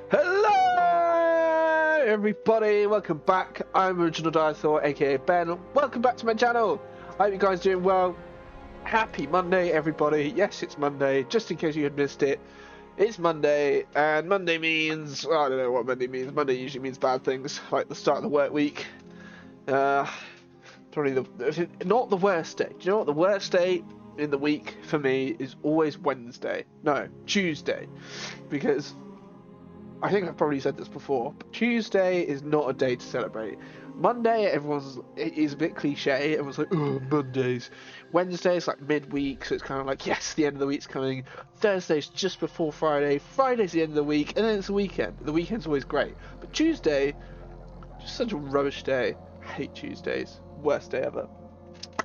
Hello everybody, welcome back. I'm Original Dinosaur, aka Ben. Welcome back to my channel. I hope you guys are doing well. Happy Monday everybody. Yes, it's Monday, just in case you had missed it. It's Monday, and Monday means, well, I don't know what Monday means. Monday usually means bad things, like the start of the work week. Probably not the worst day. Do you know what the worst day in the week for me is? Always Wednesday. No, Tuesday. Because I think I've probably said this before, but Tuesday is not a day to celebrate. Monday, it is a bit cliche. Everyone's like, oh, Mondays. Wednesday is like midweek, so it's kind of like, yes, the end of the week's coming. Thursday's just before Friday. Friday's the end of the week, and then it's the weekend. The weekend's always great. But Tuesday, just such a rubbish day. I hate Tuesdays. Worst day ever.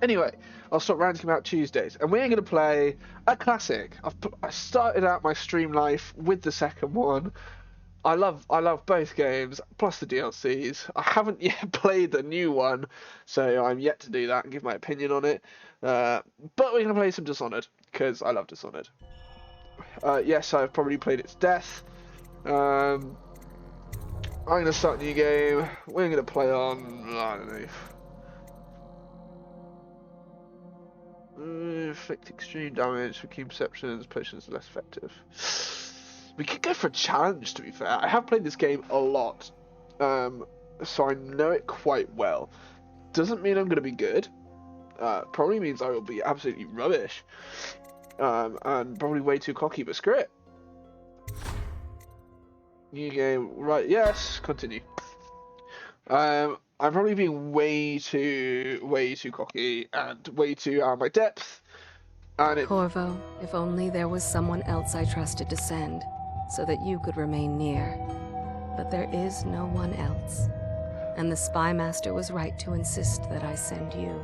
Anyway, I'll stop ranting about Tuesdays, and we're going to play a classic. I started out my stream life with the second one. I love both games, plus the DLCs. I haven't yet played the new one, so I'm yet to do that and give my opinion on it. But we're going to play some Dishonored, because I love Dishonored. Yes, I've probably played its death. I'm going to start a new game. We're going to play on, I don't know. Inflict extreme damage for key perceptions, potions are less effective. We could go for a challenge, to be fair. I have played this game a lot, so I know it quite well. Doesn't mean I'm going to be good. Probably means I will be absolutely rubbish. And probably way too cocky, but screw it. New game, right, yes, continue. I'm probably being way too cocky and way too out of my depth. Corvo, if only there was someone else I trusted to send, so that you could remain near. But there is no one else. And the Spy Master was right to insist that I send you.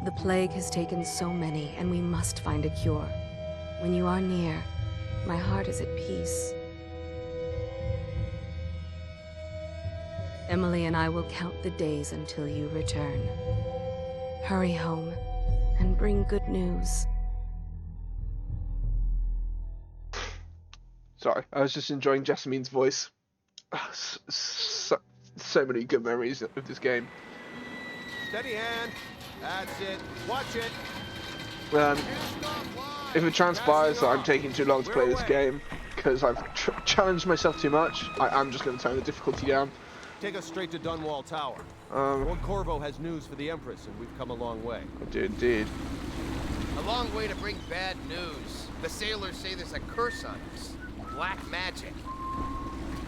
The plague has taken so many, and we must find a cure. When you are near, my heart is at peace. Emily and I will count the days until you return. Hurry home, and bring good news. Sorry, I was just enjoying Jessamine's voice. So many good memories of this game. Steady hand. That's it. Watch it. If it transpires that I'm taking too long to play this game because I've challenged myself too much, I'm just going to turn the difficulty down. Take us straight to Dunwall Tower. Lord Corvo has news for the Empress, and we've come a long way. I do indeed. A long way to bring bad news. The sailors say there's a curse on us. Black magic.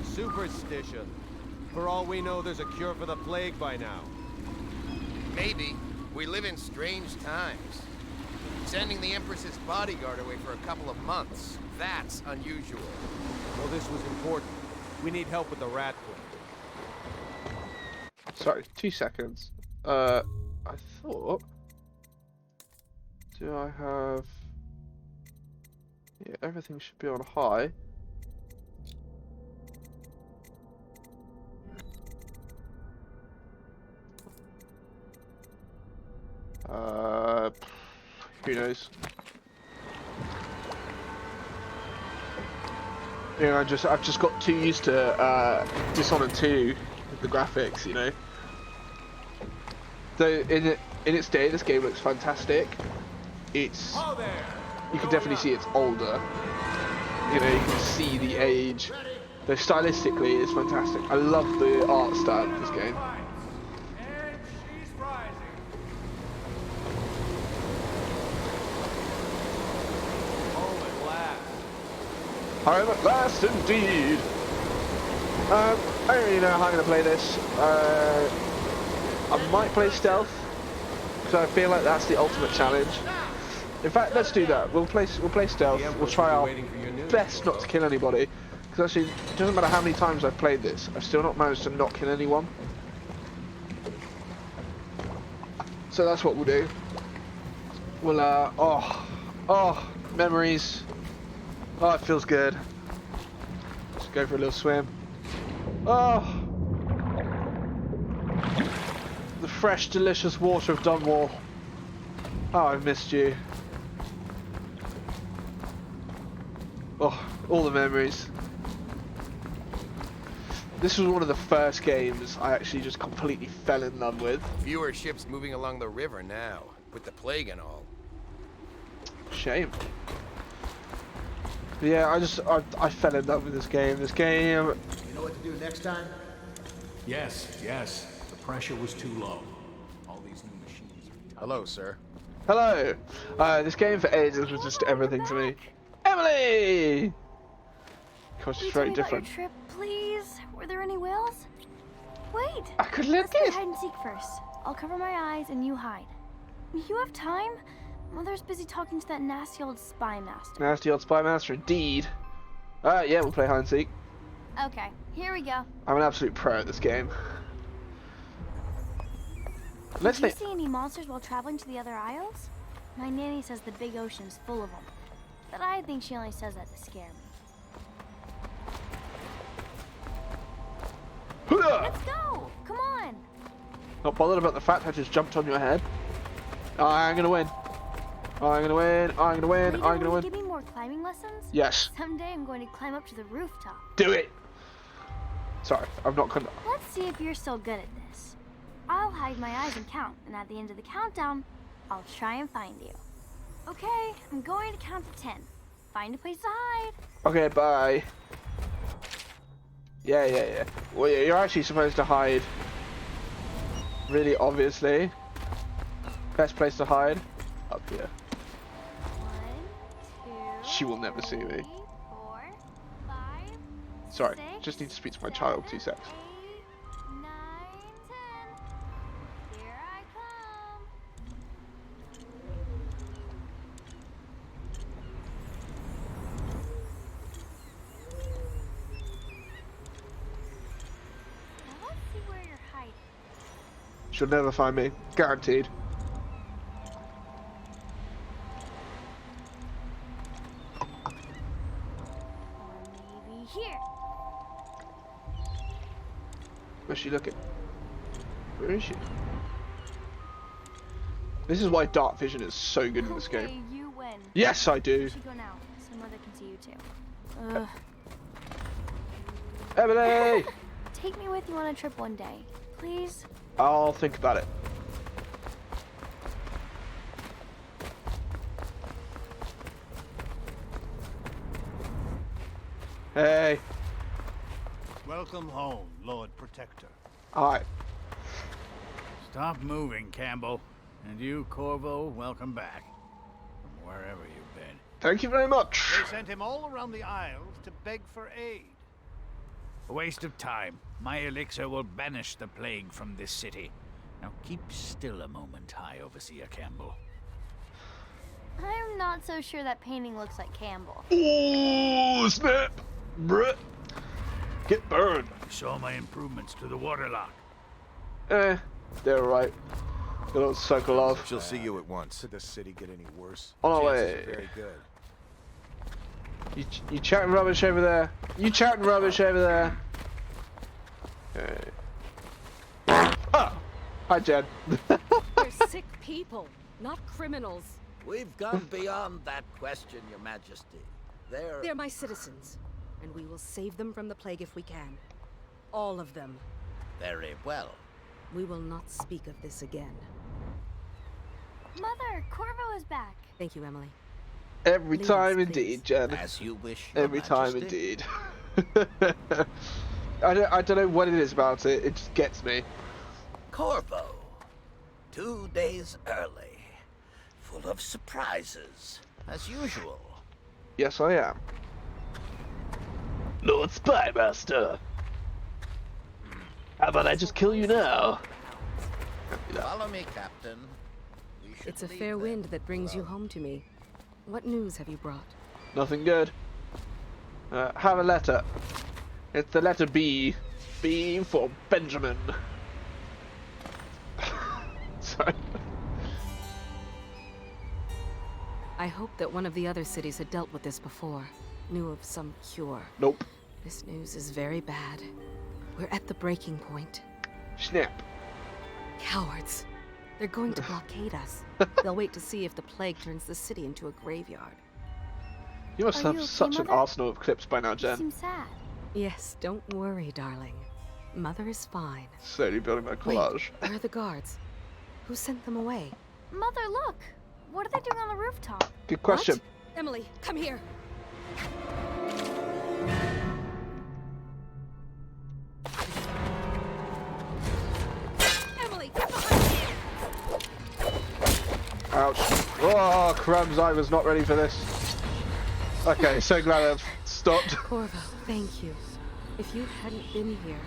Superstition. For all we know, there's a cure for the plague by now. Maybe. We live in strange times. Sending the Empress's bodyguard away for a couple of months. That's unusual. Well, this was important. We need help with the rat plague. Sorry, 2 seconds. I thought... Do I have... Yeah, everything should be on high. Who knows? Yeah, I've just got too used to Dishonored 2 with the graphics, you know. So in its day, this game looks fantastic. It's you can definitely see it's older. You know, you can see the age. But stylistically, it's fantastic. I love the art style of this game. Home at last, indeed. I don't really know how I'm going to play this. I might play stealth, because I feel like that's the ultimate challenge. In fact, let's do that. We'll play stealth. We'll try our best not to kill anybody. Because actually, it doesn't matter how many times I've played this, I've still not managed to not kill anyone. So that's what we'll do. We'll oh, memories. Oh, it feels good. Let's go for a little swim. Oh, the fresh, delicious water of Dunwall. Oh, I've missed you. Oh, all the memories. This was one of the first games I actually just completely fell in love with. Fewer ships moving along the river now, with the plague and all. Shame. Yeah, I fell in love with this game. You know what to do next time? Yes. The pressure was too low. All these new machines are... Hello, sir. Hello. This game for ages was just everything to me. Emily! Gosh, it's very different. Your trip, please. Were there any whales? Wait. I could live Let's play this. hide and seek first. I'll cover my eyes and you hide. You have time? Mother's busy talking to that nasty old spy master. Nasty old spy master, indeed. Yeah, we'll play hide and seek. Okay, here we go. I'm an absolute pro at this game. Did you see any monsters while traveling to the other isles? My nanny says the big ocean's full of them. But I think she only says that to scare me. Let's go! Come on! Not bothered about the fact I just jumped on your head. I'm gonna win. I'm gonna win. I'm gonna win. I'm gonna win. Give me more climbing lessons? Yes. Someday I'm going to climb up to the rooftop. Do it. Sorry, I'm not gonna. Let's see if you're still good at this. I'll hide my eyes and count, and at the end of the countdown, I'll try and find you. Okay, I'm going to count to 10. Find a place to hide. Okay, bye. Yeah. Well, yeah, you're actually supposed to hide. Really obviously. Best place to hide? Up here. 1, 2, She will never see me. 3, 4, 5, Sorry, 6, just need to speak to my child. 2 seconds. 8, 9, 10. Here I come. Now let's see where you're hiding. She'll never find me. Guaranteed. Here. Where's she looking? Where is she? This is why dark vision is so good in this game. You win. Yes, I do. You should go now, so Mother can see you too. Emily! Take me with you on a trip one day, please. I'll think about it. Hey. Welcome home, Lord Protector. Hi. Stop moving, Campbell. And you, Corvo, welcome back. From wherever you've been. Thank you very much. They sent him all around the Isles to beg for aid. A waste of time. My elixir will banish the plague from this city. Now keep still a moment, High Overseer Campbell. I'm not so sure that painting looks like Campbell. Ooh, snap! Bruh. Get burned. You saw my improvements to the waterlock. They're alright. Good old circle of. She'll see you at once. Could the city get any worse? On our Chances way. are very good. You chatting rubbish over there. You chatting rubbish over there. Okay. Oh! Hi, Jen. They're sick people, not criminals. We've gone beyond that question, Your Majesty. They're my citizens, and we will save them from the plague if we can. All of them. Very well. We will not speak of this again. Mother, Corvo is back. Thank you, Emily. Every Please, time please. indeed, Jen. As you wish, Your Every time Majesty. indeed. I don't know what it is about it. It just gets me. Corvo. 2 days early. Full of surprises, as usual. Yes, I am. Lord Spymaster. How about I just kill you now? Follow me, Captain. We should It's a leave fair them wind that brings you alone. home to me. What news have you brought? Nothing good. Have a letter. It's the letter B. B for Benjamin. Sorry. I hoped that one of the other cities had dealt with this before. Knew of some cure. Nope. This news is very bad. We're at the breaking point. Snap. Cowards. They're going to blockade us. They'll wait to see if the plague turns the city into a graveyard. You must Are have you okay, such an Mother? arsenal of clips by now, You Jen. seem sad. Yes, don't worry, darling. Mother is fine. Slowly building my collage. Wait, where are the guards? Who sent them away? Mother, look! What are they doing on the rooftop? Good question. What? Emily, come here. Emily, get behind me! Ouch. Oh, crumbs, I was not ready for this. Okay, so glad I've stopped. Corvo, thank you. If you hadn't been here...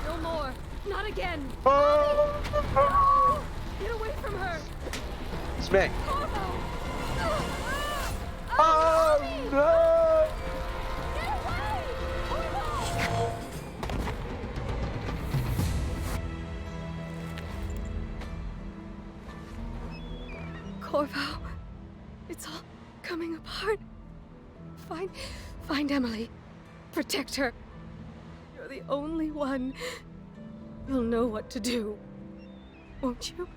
No more! Not again! Oh, Get away from her! it's me. Corvo! Oh, no! Get away! Corvo! Corvo, it's all coming apart. Find Emily. Protect her. You're the only one. You'll know what to do. Won't you?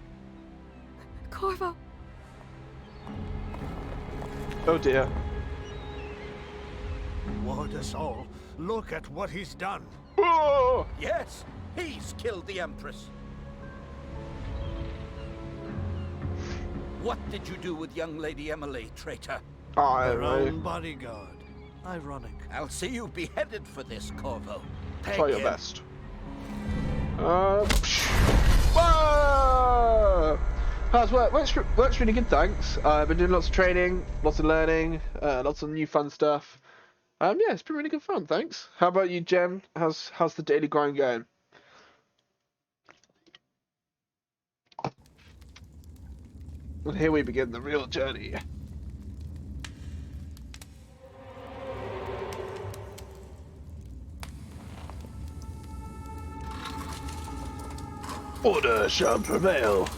Corvo. Oh dear. Ward us all. Look at what he's done. Oh! Yes, he's killed the Empress. What did you do with young Lady Emily, traitor? I Her don't know. own bodyguard. Ironic. I'll see you beheaded for this, Corvo. Try your him. best. Whoa! How's work? Works really good, thanks. I've been doing lots of training, lots of learning, lots of new fun stuff. Yeah, it's been really good fun, thanks. How about you, Jen? How's the daily grind going? And here we begin the real journey. Order shall prevail.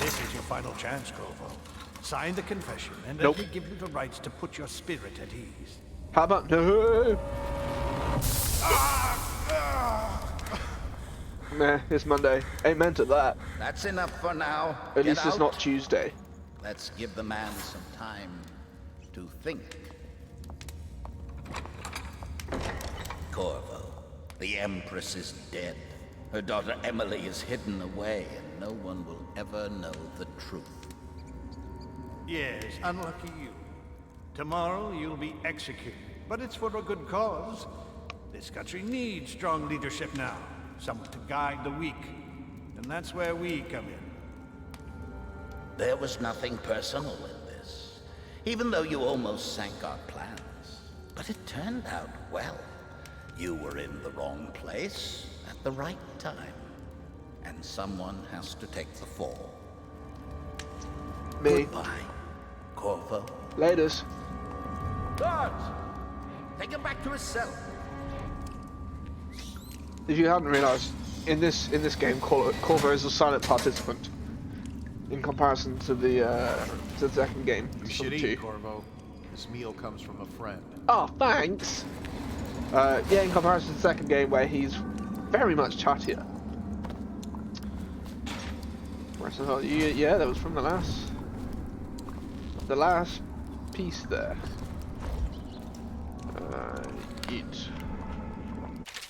This is your final chance, Corvo. Sign the confession, and Nope. let me give you the rights to put your spirit at ease. How about no? Nah, it's Monday. Ain't meant to that. That's enough for now. At Get least it's out. not Tuesday. Let's give the man some time to think. Corvo, the Empress is dead. Her daughter Emily is hidden away, and no one will ever know the truth. Yes, unlucky you. Tomorrow you'll be executed. but it's for a good cause. This country needs strong leadership now. Someone to guide the weak. And that's where we come in. There was nothing personal in this, even though you almost sank our plans. But it turned out well. You were in the wrong place at the right time. And someone has to take the fall. Me. Goodbye, Corvo. Laters. Guards! Take him back to his cell. If you hadn't realised, in this game, Corvo is a silent participant in comparison to the second game. You should eat, Corvo. This meal comes from a friend. Oh, thanks. Yeah, in comparison to the second game, where he's very much chattier. Yeah, that was from the last piece there. Eat.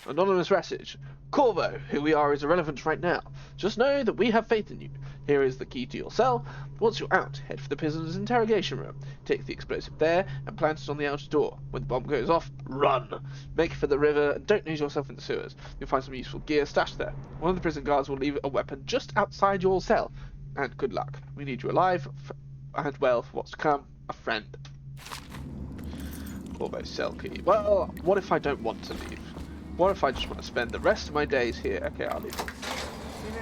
Anonymous message. Corvo, who we are is irrelevant right now. Just know that we have faith in you. Here is the key to your cell. Once you're out, head for the prisoner's interrogation room. Take the explosive there and plant it on the outer door. When the bomb goes off, run. Make for the river and don't lose yourself in the sewers. You'll find some useful gear stashed there. One of the prison guards will leave a weapon just outside your cell. And good luck. We need you alive and well for what's to come. A friend. Corvo's cell key. Well, what if I don't want to leave? What if I just want to spend the rest of my days here? Okay, I'll leave. Seen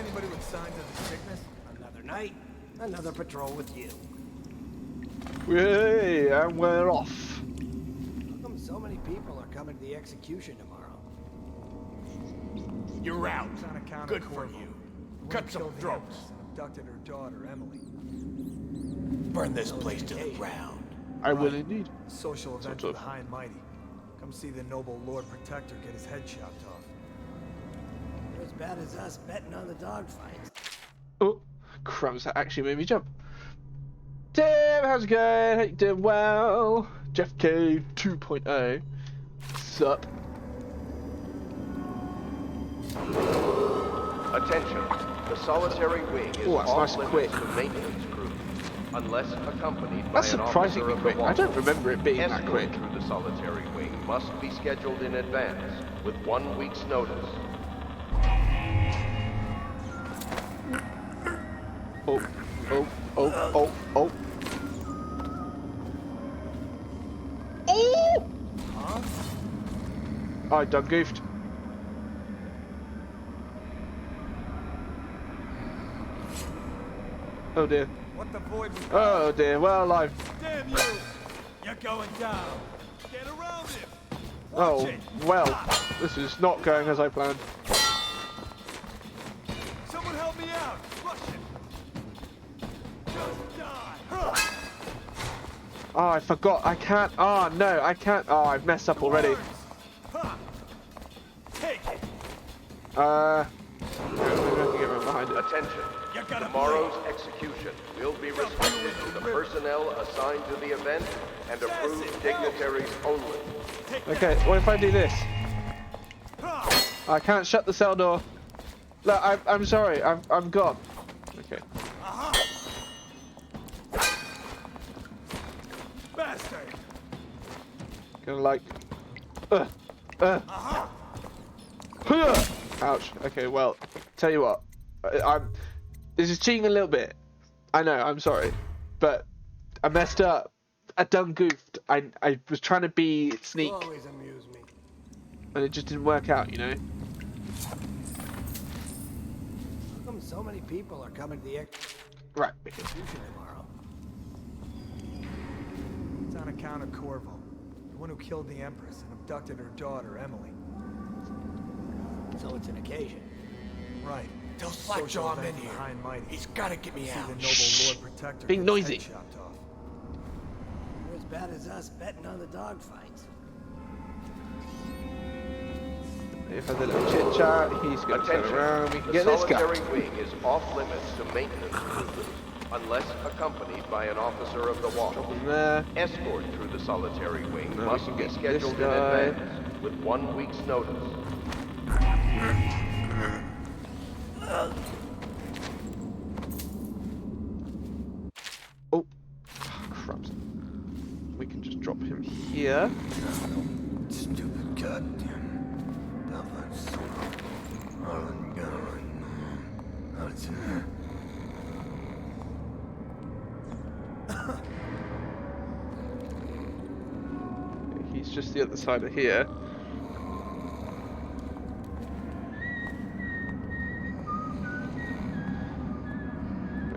anybody with signs of the sickness? Another night, another patrol with you. Hey, and we're off. How come so many people are coming to the execution tomorrow? You're out. It's on account Good of for Corvo. you. The one Cut who some killed the throats. Empress and abducted her daughter, Emily. Burn this place to the ground. I will indeed. Social event Sort for of. the high and mighty. Come see the noble Lord Protector get his head chopped off. You're as bad as us betting on the dogfights. Oh, crumbs, that actually made me jump. Tim, how's it going? Hope you're doing well. Jeff K 2.0. Sup? Attention. The solitary wing is Oh, that's off nice and quick. limits to maintenance crew, unless accompanied by That's an officer surprisingly of the quick. wall. I don't remember it being that Escort quick. through the solitary wing must be scheduled in advance with 1 week's notice. Oh, oh, oh, oh, oh. Oh! Huh? I done goofed. Oh dear. What the void was... Oh dear. Well, I've. Damn you! You're going down. Get around him. Oh Watch it. well. This is not going as I planned. Someone help me out. Rush him. Just die. Oh, I forgot. I can't. Oh no, I can't. Oh, I've messed up already. Take it. Maybe I can get around behind it. Attention. Tomorrow's execution will be restricted to the personnel assigned to the event and approved dignitaries only. Okay, what if I do this? I can't shut the cell door. Look, I'm sorry. I'm gone. Okay. Bastard. Gonna like. Ouch. Okay, well, tell you what. This is cheating a little bit. I know. I'm sorry, but I messed up. I done goofed. I was trying to be sneak, Always amuse me. and it just didn't work out. You know. How come so many people are coming to the Right. execution tomorrow? It's on account of Corvo, the one who killed the Empress and abducted her daughter, Emily. So it's an occasion. Right. Tell Slackjaw I'm in here. High and mighty. He's gotta get me See out. the noble Lord Protector Being get his noisy. head chopped off. You're as bad as us betting on the dogfights. If I did a little chit chat, he's gonna turn Attention. around. We can The get this guy. solitary wing is off limits to maintenance cruisers unless accompanied by an officer of the wall. From there. Escort through the solitary wing Now we must can be get this scheduled in guy. advance with 1 week's notice. Oh, crumbs. we can just drop him here. Stupid goddamn. He's just the other side of here.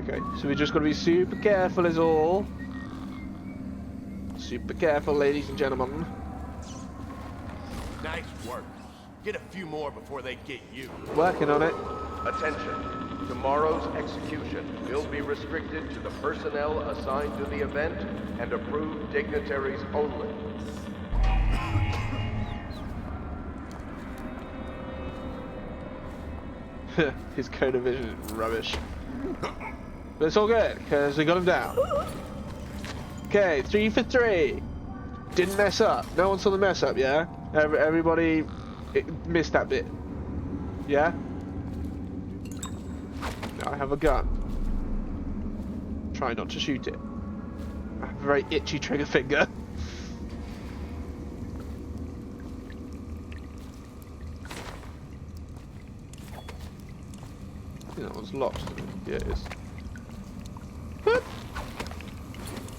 Okay, so we just got to be super careful is all. Super careful, ladies and gentlemen. Nice work. Get a few more before they get you. Working on it. Attention. Tomorrow's execution will be restricted to the personnel assigned to the event and approved dignitaries only. His code of vision is rubbish. But it's all good, because we got him down. Okay, 3 for 3. Didn't mess up. No one saw the mess up, yeah? Everybody missed that bit. Yeah? Now I have a gun. Try not to shoot it. I have a very itchy trigger finger. I think that one's locked. Yeah, it is. Boop.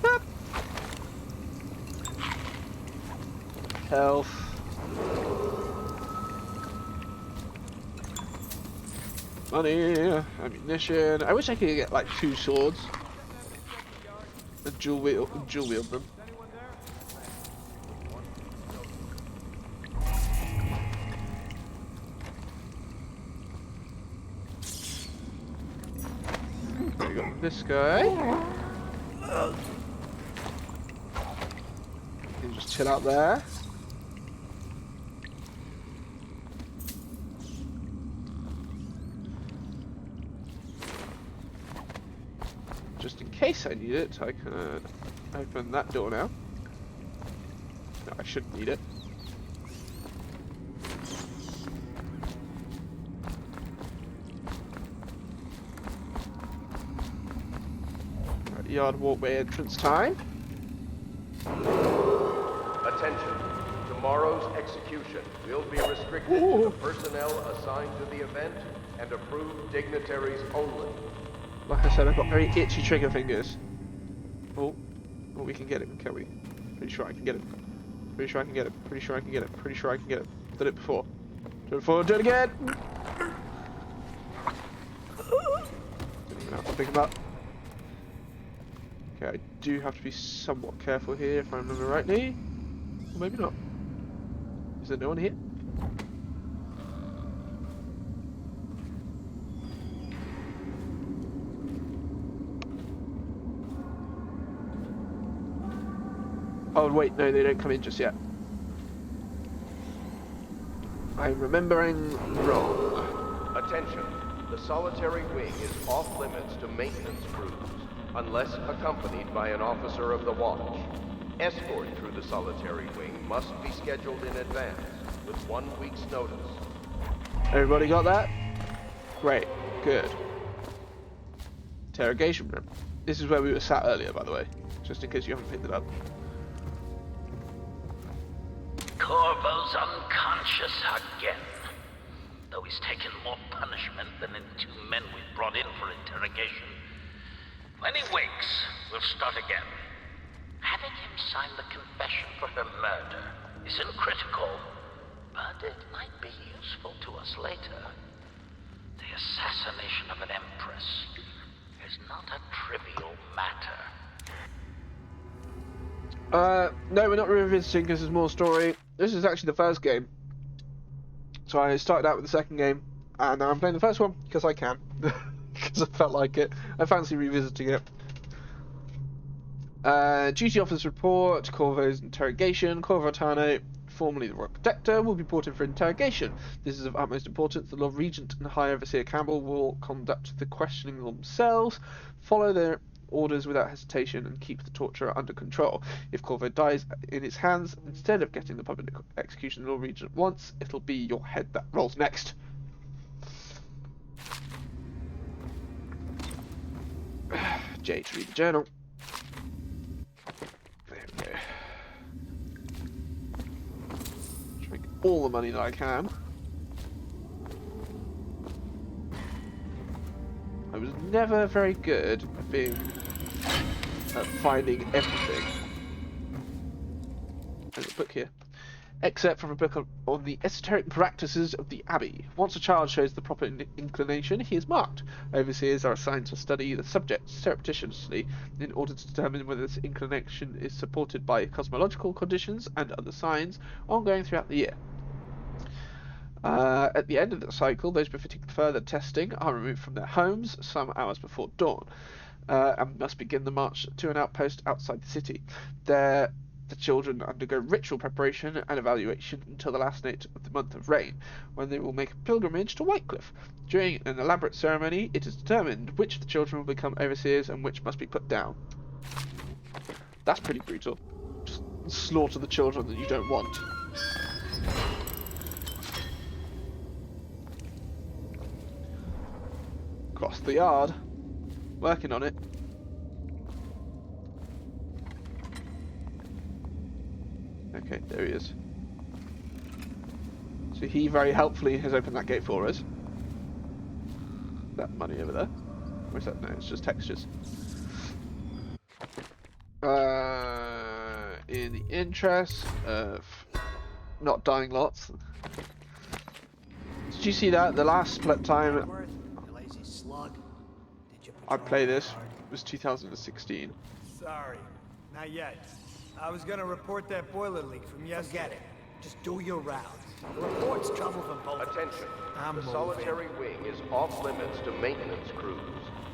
Boop. Health. Money, ammunition. I wish I could get like 2 swords and dual wield them. We got this guy. You can just chill out there. Just in case I need it, I can open that door now. No, I shouldn't need it. Right, yard walkway entrance time. Attention. Tomorrow's execution will be restricted to the personnel assigned to the event and approved dignitaries only. Like I said, I've got very itchy trigger fingers. Oh, we can get him, can we? Pretty sure I can get him. Pretty sure I can get him. Pretty sure I can get him. Pretty sure I can get him. Did it before. Do it before. Do it again. Didn't even have to pick him up. Okay, I do have to be somewhat careful here if I remember rightly. Or maybe not. Is there no one here? Oh wait, no, they don't come in just yet. I'm remembering wrong. Attention. The solitary wing is off limits to maintenance crews, unless accompanied by an officer of the watch. Escort through the solitary wing must be scheduled in advance, with 1 week's notice. Everybody got that? Great, good. Interrogation room. This is where we were sat earlier, by the way, just in case you haven't picked it up. Corvo's unconscious again. Though he's taken more punishment than the 2 men we brought in for interrogation. When he wakes, we'll start again. Having him sign the confession for her murder isn't critical, but it might be useful to us later. The assassination of an empress is not a trivial matter. No, we're not revisiting because there's more story. This is actually the first game. So I started out with the second game, and now I'm playing the first one because I can. Because I felt like it. I fancy revisiting it. Duty officer's report, Corvo's interrogation. Corvo Tano, formerly the Royal Protector, will be brought in for interrogation. This is of utmost importance. The Lord Regent and High Overseer Campbell will conduct the questioning themselves, follow their orders without hesitation, and keep the torturer under control. If Corvo dies in its hands, instead of getting the public execution the Lord Regent wants, it'll be your head that rolls next. J to read the journal. There we go. all the money that I can. I was never very good at finding everything. There's a book here. Excerpt from a book on the esoteric practices of the Abbey. Once a child shows the proper inclination, he is marked. Overseers are assigned to study the subject surreptitiously in order to determine whether this inclination is supported by cosmological conditions and other signs ongoing throughout the year. At the end of the cycle, those befitting further testing are removed from their homes some hours before dawn and must begin the march to an outpost outside the city. There, the children undergo ritual preparation and evaluation until the last night of the month of rain, when they will make a pilgrimage to Whitecliff. During an elaborate ceremony, it is determined which of the children will become overseers and which must be put down. That's pretty brutal. Just slaughter the children that you don't want. Across the yard. Working on it. Okay, there he is. So he very helpfully has opened that gate for us. That money over there. Or is that? No, it's just textures. In the interest of not dying lots. Did you see that? The last time I played this was 2016. Sorry, not yet. I was gonna report that boiler leak from yesterday. Forget it. Just do your rounds. The reports trouble from both. Attention. The solitary wing is off limits to maintenance crews,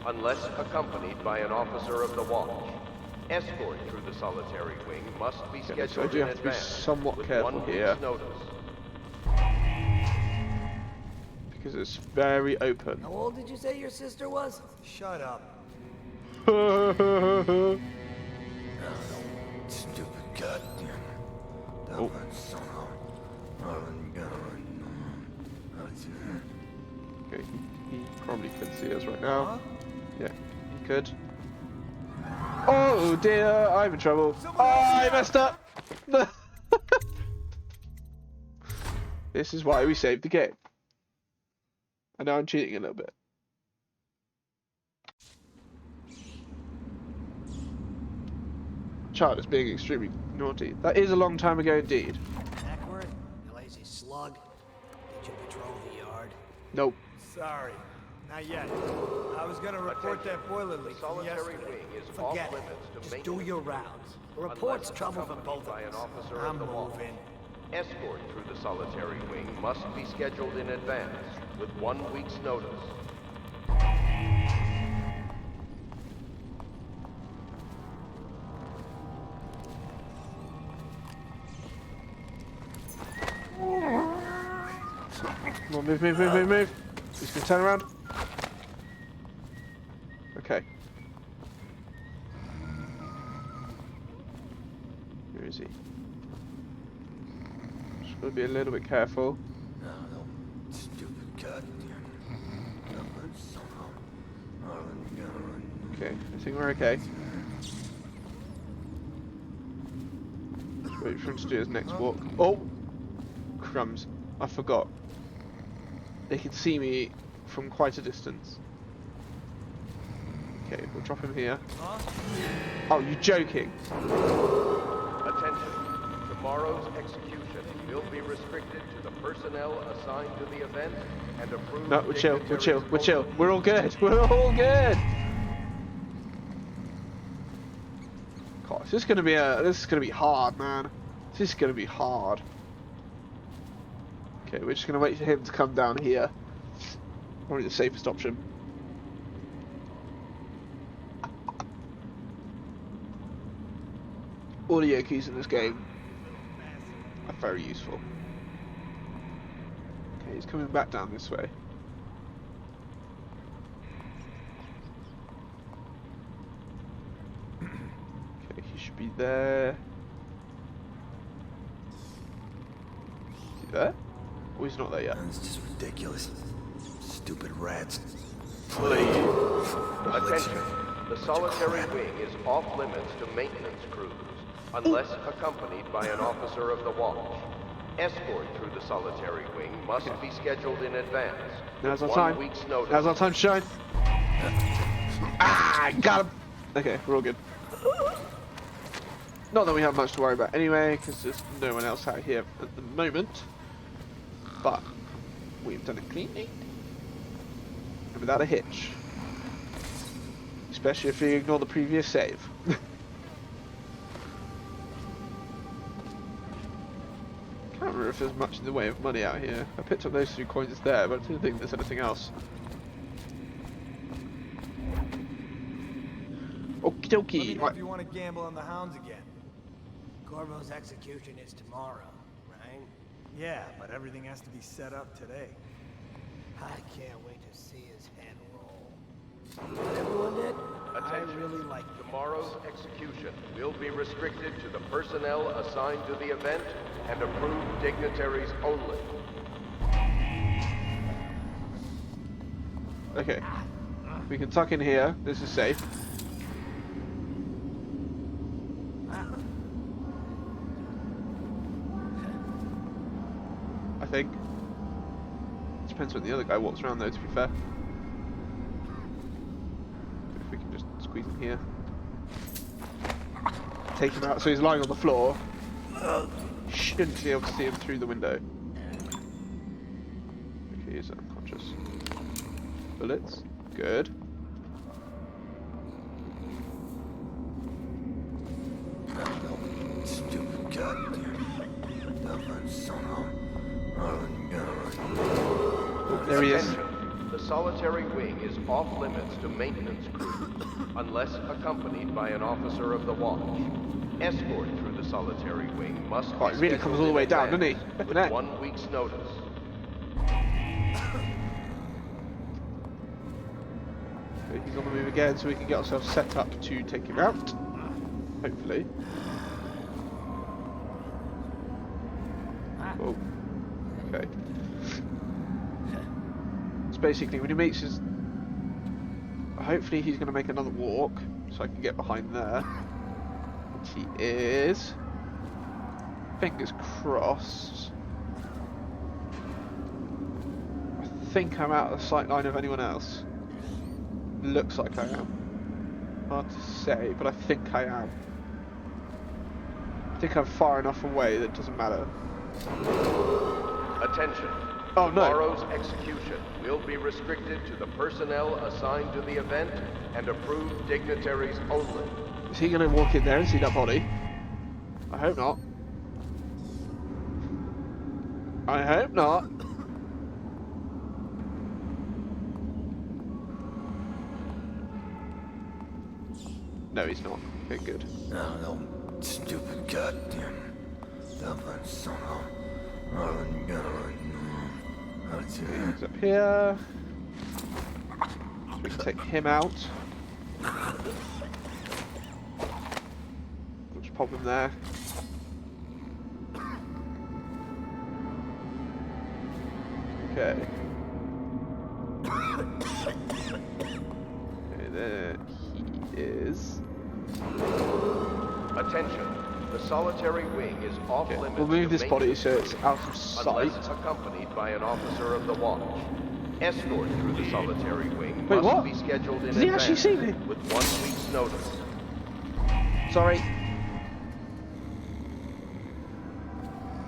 unless accompanied by an officer of the watch. Escort through the solitary wing must be scheduled so I do in have to be advance, somewhat with careful 1 here. week's notice. Because it's very open. How old did you say your sister was? Shut up. Stupid goddamn. Oh. Okay, he probably could see us right now. Huh? Yeah, he could. Oh dear, I'm in trouble. Oh, I messed up! This is why we saved the game. I know I'm cheating a little bit. Child is being extremely naughty. That is a long time ago indeed. Backward, you lazy slug. Did you patrol the yard? Nope. Sorry, not yet. I was gonna report that boiler leak from Solitary yesterday. wing is Forget off it. limits to Just do maintenance your rounds. The reports trouble from both by of an us. officer I'm of the watch. moving. Escort through the solitary wing must be scheduled in advance, with 1 week's notice. Come on, move. He's gonna turn around. Okay. Where is he? Just gotta be a little bit careful. Stupid goddamn. Okay, I think we're okay. Just wait for him to do his next walk. Oh! Crumbs. I forgot. They can see me from quite a distance. Okay, we'll drop him here. Oh, you're joking. Attention. Tomorrow's execution will be restricted to the personnel assigned to the event and approved. No, we're chill. We're all good. We're all good. God, this is gonna be hard, man. This is gonna be hard. Okay, we're just gonna wait for him to come down here. Probably the safest option. Audio keys in this game are very useful. Okay, he's coming back down this way. Okay, he should be there. Is he there? Oh, he's not there yet. It's just ridiculous. Stupid rats. Attention. The solitary wing is off limits to maintenance crews, unless accompanied by an officer of the watch. Escort through the solitary wing must be scheduled in advance. Now's our 1 time. week's notice. Now's our time to shine. Ah, got him. Okay, we're all good. Not that we have much to worry about anyway, because there's no one else out here at the moment. But we've done it cleanly and without a hitch. Especially if you ignore the previous save. Can't remember if there's much in the way of money out here. I picked up those 2 coins there, but I didn't think there's anything else. Okie dokie. Let me know if you want to gamble on the hounds again. Corvo's execution is tomorrow, right? Yeah, but everything has to be set up today. I can't wait to see his head roll. Everyone did? Attention. I really like it. Tomorrow's execution will be restricted to the personnel assigned to the event and approved dignitaries only. Okay. We can tuck in here. This is safe. I think. Depends when the other guy walks around though, to be fair. If we can just squeeze him here. Take him out so he's lying on the floor. Shouldn't be able to see him through the window. Okay, he's unconscious. Bullets. Good. Stupid goddamn. There he is. Attention. The solitary wing is off limits to maintenance crews, unless accompanied by an officer of the watch. Escort through the solitary wing must be It really comes all the way down, doesn't he? with 1 week's notice. Okay, he's on the move again, so we can get ourselves set up to take him out. Hopefully. Oh. Okay. So basically, when he makes his... Hopefully he's going to make another walk, so I can get behind there. Which he is. Fingers crossed. I think I'm out of the sight line of anyone else. Looks like I am. Hard to say, but I think I am. I think I'm far enough away that it doesn't matter. Attention. Oh no. Tomorrow's execution will be restricted to the personnel assigned to the event and approved dignitaries only. Is he going to walk in there and see that body? I hope not. I hope not. No, he's not. Okay, good. No, stupid goddamn. He's up here. So we can take him out. Just pop him there. Okay. Okay, there he is. Attention. The solitary wing is off Okay, limits we'll move to this body so maintenance it's out of sight. unless accompanied by an officer of the watch. Escort through the solitary wing Wait, must what? be scheduled in Does he actually advance see me? with 1 week's notice. Sorry.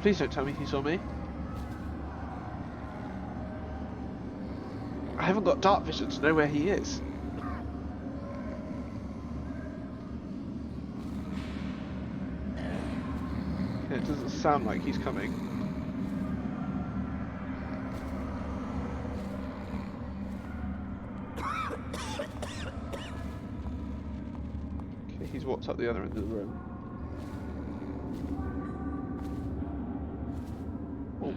Please don't tell me he saw me. I haven't got dark vision to know where he is. Okay, it doesn't sound like he's coming. Okay, he's walked up the other end of the room. Oh,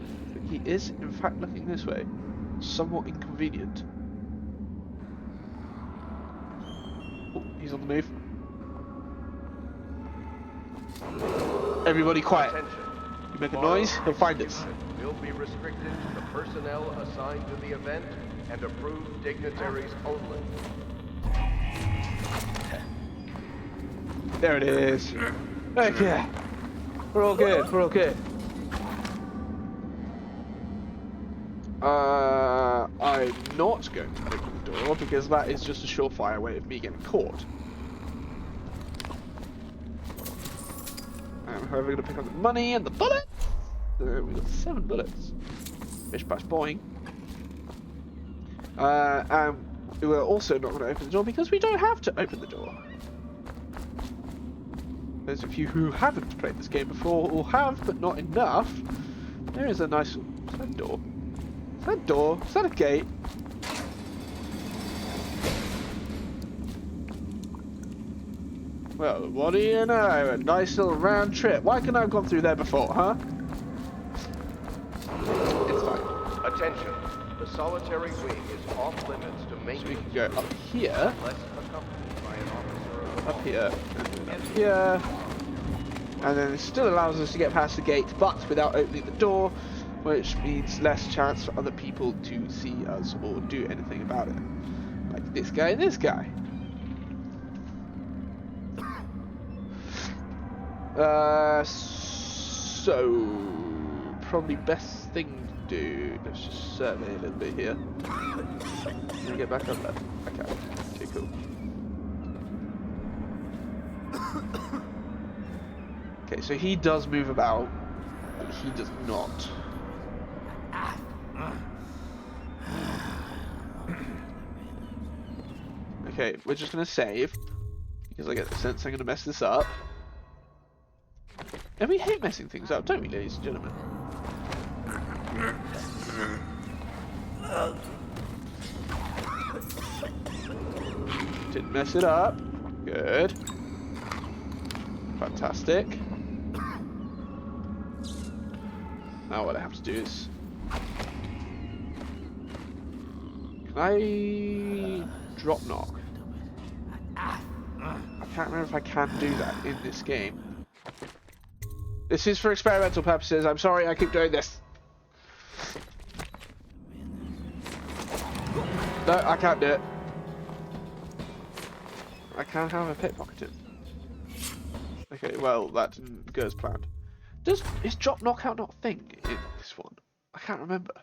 he is in fact looking this way. Somewhat inconvenient. Oh, he's on the move. Everybody quiet. Attention. You make a noise, he'll find us. Will be restricted to the personnel assigned to the event and approved dignitaries only. There it is. Okay. We're all good, we're all good. I'm not going to open the door because that is just a surefire way of me getting caught. I'm however going to pick up the money and the bullets. We got 7 bullets. Bish bash boing. And we're also not going to open the door because we don't have to open the door. Those of you who haven't played this game before, or have but not enough, there is a nice... Is that a door? Is that a door? Is that a gate? Well, what do you know? A nice little round trip. Why couldn't I have gone through there before, huh? It's fine. Attention. The solitary wing is off limits to maintenance. So we can go up here. Unless accompanied by an officer of the Up here. And then up here. And then it still allows us to get past the gate, but without opening the door, which means less chance for other people to see us or do anything about it. Like this guy and this guy. So probably best thing to do, let's just survey a little bit here. Can we get back up there? Okay, okay, cool. Okay, so he does move about, but he does not. Okay, we're just gonna save, because I get the sense I'm gonna mess this up. And we hate messing things up, don't we, ladies and gentlemen? Didn't mess it up. Good. Fantastic. Now what I have to do is... Can I... drop knock? I can't remember if I can do that in this game. This is for experimental purposes. I'm sorry I keep doing this. No, I can't do it. I can't have a pickpocket him. Okay, well, that didn't go as planned. Is drop knockout not a thing in this one? I can't remember.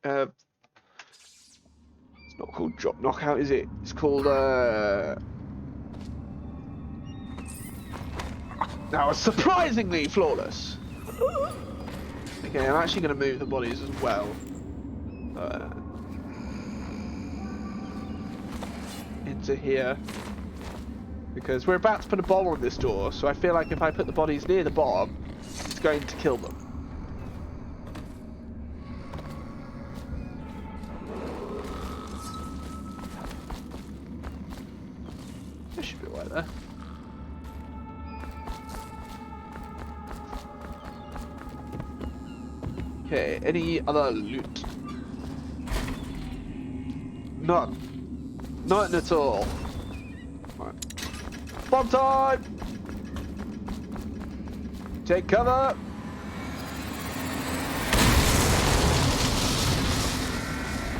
It's not called drop knockout, is it? It's called, Now it's surprisingly flawless. Okay, I'm actually going to move the bodies as well. Into here. Because we're about to put a bomb on this door, so I feel like if I put the bodies near the bomb, it's going to kill them. There should be a way there. Okay, any other loot? None. None at all. Right. Bomb time! Take cover!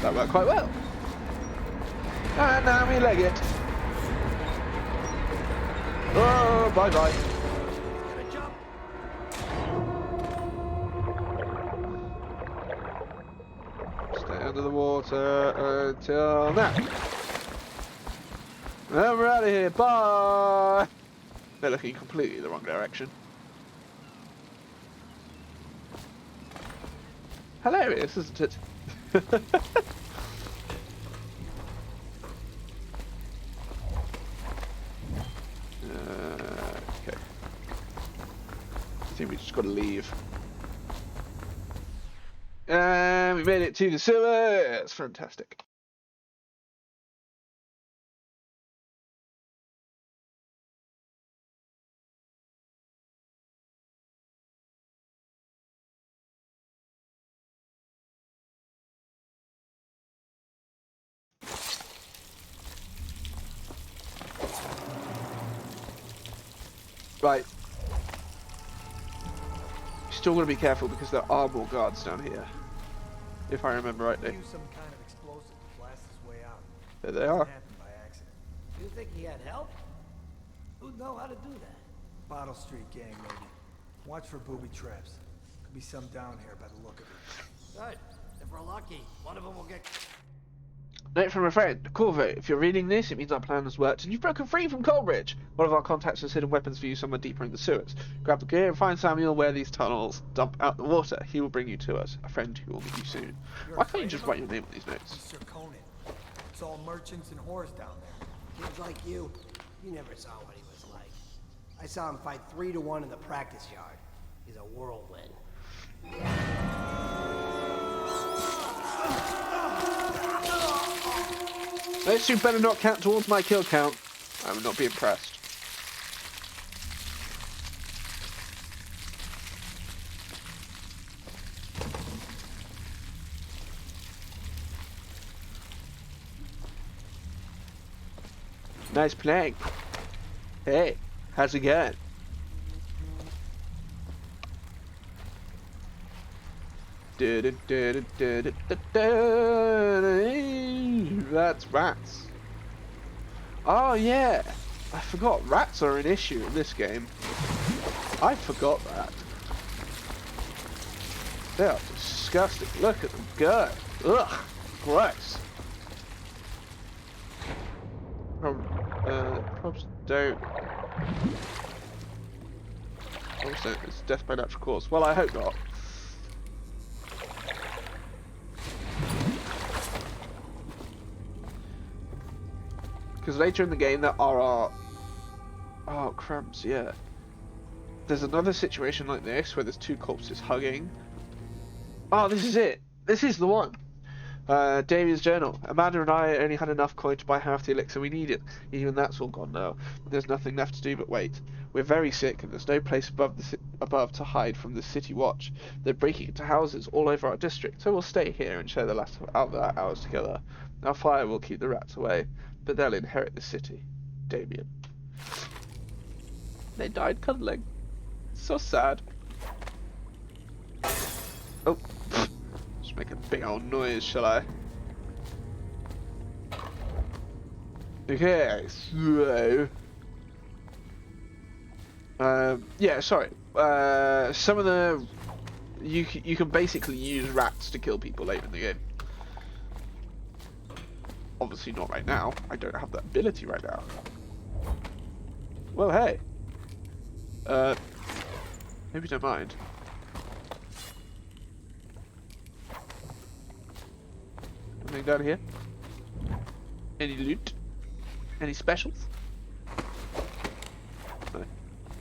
That worked quite well. And now we leg it. Oh, bye bye. Under the water until now. And we're out of here. Bye. They're looking completely the wrong direction. Hilarious, isn't it? Okay. I think we just got to leave. And we made it to the sewer. It's fantastic. Right. Still got to be careful because there are more guards down here. If I remember rightly. Use some kind of explosive to blast his way out. There they are. Happened by accident. You think he had help? Who'd know how to do that? Bottle Street gang, maybe. Watch for booby traps. Could be some down here by the look of it. Right. If we're lucky, one of them will get... Note from a friend, Corvo, if you're reading this, it means our plan has worked and you've broken free from Coalbridge. One of our contacts has hidden weapons for you somewhere deeper in the sewers. Grab the gear and find Samuel where these tunnels dump out the water. He will bring you to us, a friend who will meet you soon. Why can't you just write your name on these notes? Sir Conan. It's all merchants and whores down there. Kids like you, you never saw what he was like. I saw him fight 3-to-1 in the practice yard. He's a whirlwind. Those two better not count towards my kill count. I would not be impressed. Nice playing. Hey, how's it going? That's rats. Oh yeah, I forgot rats are an issue in this game. I forgot that. They are disgusting. Look at them go. Ugh, gross. Probs don't. Also, it's death by natural cause. Well, I hope not. Because later in the game there are oh cramps, yeah. There's another situation like this where there's two corpses hugging. Oh, this is it. This is the one. Damien's journal. Amanda and I only had enough coin to buy half the elixir we needed. Even that's all gone now. There's nothing left to do but wait. We're very sick and there's no place above to hide from the city watch. They're breaking into houses all over our district, so we'll stay here and share the last of our hours together. Our fire will keep the rats away, but they'll inherit the city. Damien. They died cuddling. So sad. Oh. Just make a big old noise, shall I? Okay, so... yeah, sorry. Some of the... You can basically use rats to kill people later in the game. Obviously not right now. I don't have that ability right now. Well, hey. Maybe don't mind. Anything down here? Any loot? Any specials? No.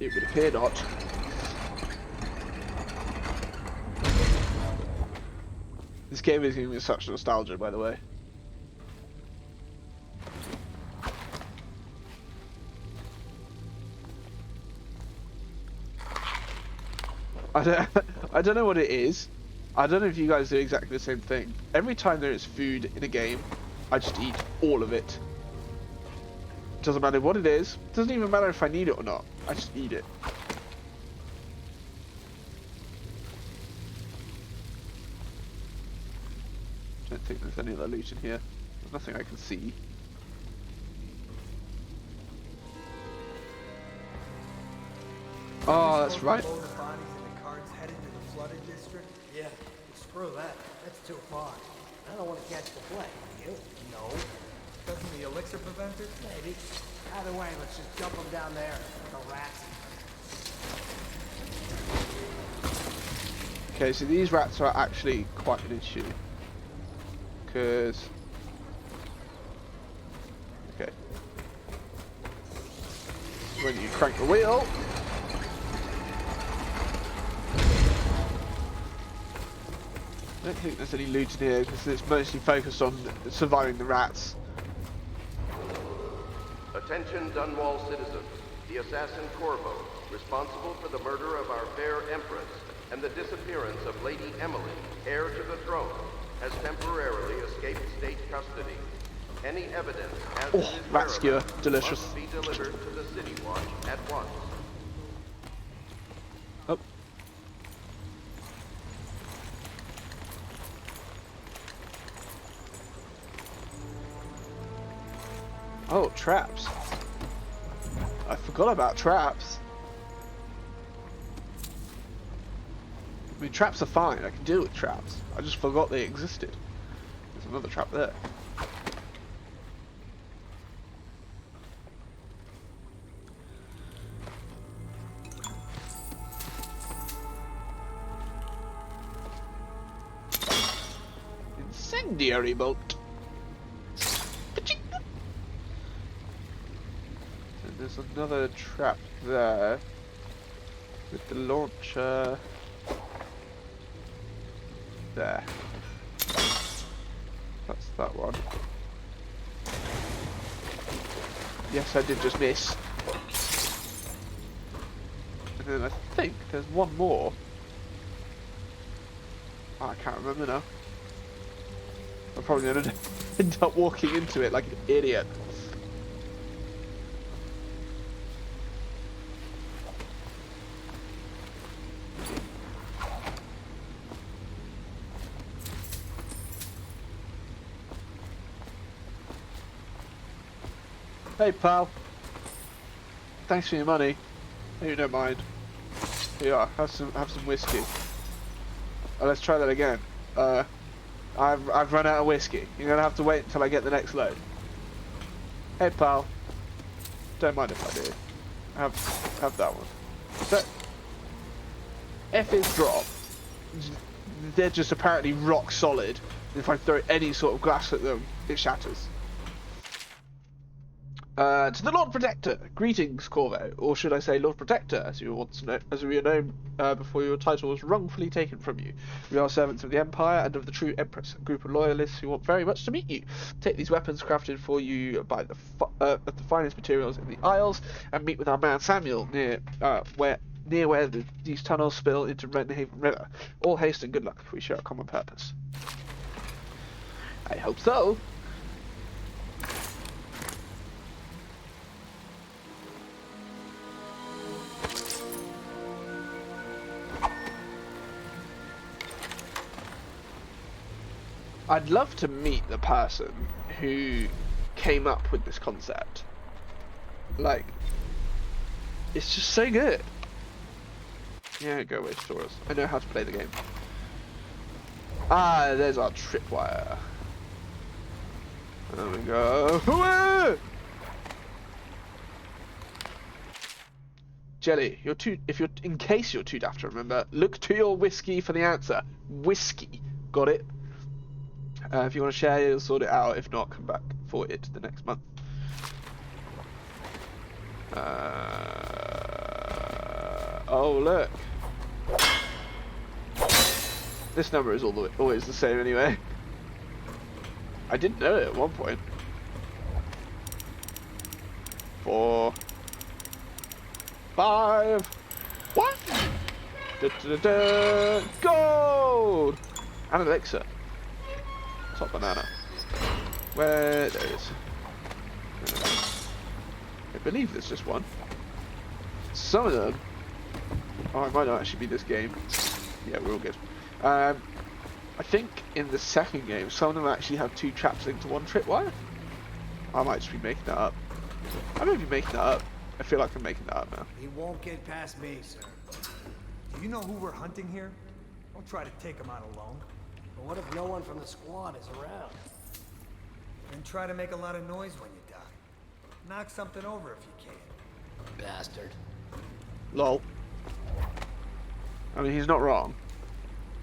It would appear not. This game is giving me such nostalgia, by the way. I don't know what it is. I don't know if you guys do exactly the same thing. Every time there is food in a game, I just eat all of it. Doesn't matter what it is. Doesn't even matter if I need it or not. I just eat it. Don't think there's any other loot in here. There's nothing I can see. Oh, that's right. Yeah, screw that. That's too far. I don't want to catch the plague. You? No. Doesn't the elixir prevent it? Maybe. Either way, let's just dump them down there. The rats. Okay, so these rats are actually quite an issue. Because... Okay. When you crank the wheel... I don't think there's any loot in here because it's mostly focused on surviving the rats. Attention Dunwall citizens. The assassin Corvo, responsible for the murder of our fair Empress and the disappearance of Lady Emily, heir to the throne, has temporarily escaped state custody. Any evidence as to his rat skewer, delicious. must be delivered to the City Watch at once. Oh. Oh, traps. I forgot about traps. I mean, traps are fine. I can deal with traps. I just forgot they existed. There's another trap there. Incendiary bolt. And there's another trap there with the launcher there. That's that one. Yes, I did just miss. And then I think there's one more. Oh, I can't remember now. I'm probably going to end up walking into it like an idiot. Hey pal, thanks for your money. You don't mind. Here you are, have some whiskey. Oh, let's try that again. I've run out of whiskey. You're gonna have to wait until I get the next load. Hey pal, don't mind if I do. Have that one. So, F is drop. They're just apparently rock solid. If I throw any sort of glass at them, it shatters. To the Lord Protector, greetings, Corvo, or should I say Lord Protector, as you once know, as we were known before your title was wrongfully taken from you. We are servants of the Empire and of the true Empress, a group of loyalists who want very much to meet you. Take these weapons crafted for you by the finest materials in the Isles, and meet with our man Samuel near where these tunnels spill into Redhaven River. All haste and good luck. We share a common purpose. I hope so. I'd love to meet the person who came up with this concept. Like, it's just so good. Yeah, go away, Taurus. I know how to play the game. Ah, there's our tripwire. There we go. Hooah! Jelly, in case you're too daft to remember, look to your whiskey for the answer. Whiskey. Got it? If you want to share, you'll sort it out. If not, come back for it the next month. Oh, look. This number is always the same anyway. I didn't know it at one point. 4, 5, what? Gold! And an elixir. Top banana. Where there is. I believe there's just one. Some of them. Oh, it might not actually be this game. Yeah, we're all good. I think in the second game, some of them actually have 2 traps linked to 1 tripwire. I might just be making that up. I may be making that up. I feel like I'm making that up now. He won't get past me, sir. Do you know who we're hunting here? Don't try to take him out alone. But what if no one from the squad is around? Then try to make a lot of noise when you die. Knock something over if you can. Bastard. Lol. I mean, he's not wrong.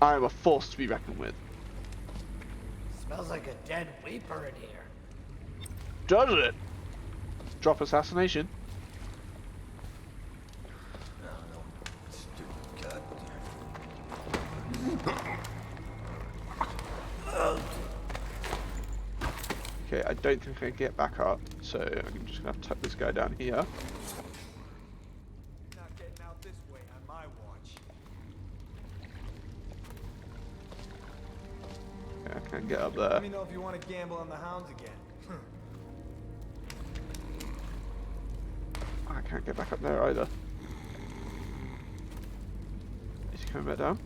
I am a force to be reckoned with. Smells like a dead weeper in here. Does it? Drop assassination. Okay, I don't think I can get back up, so I'm just gonna have to tuck this guy down here. Not getting out this way on my watch. Okay, I can't get up there. Let me know if you want to gamble on the hounds again. I can't get back up there either. Is he coming back down?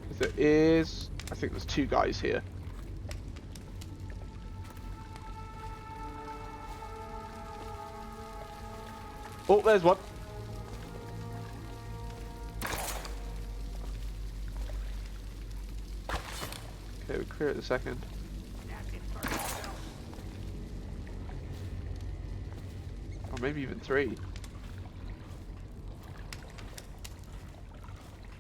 Because there is... I think there's 2 guys here. Oh, there's one. Okay, we clear it the second. Or maybe even 3.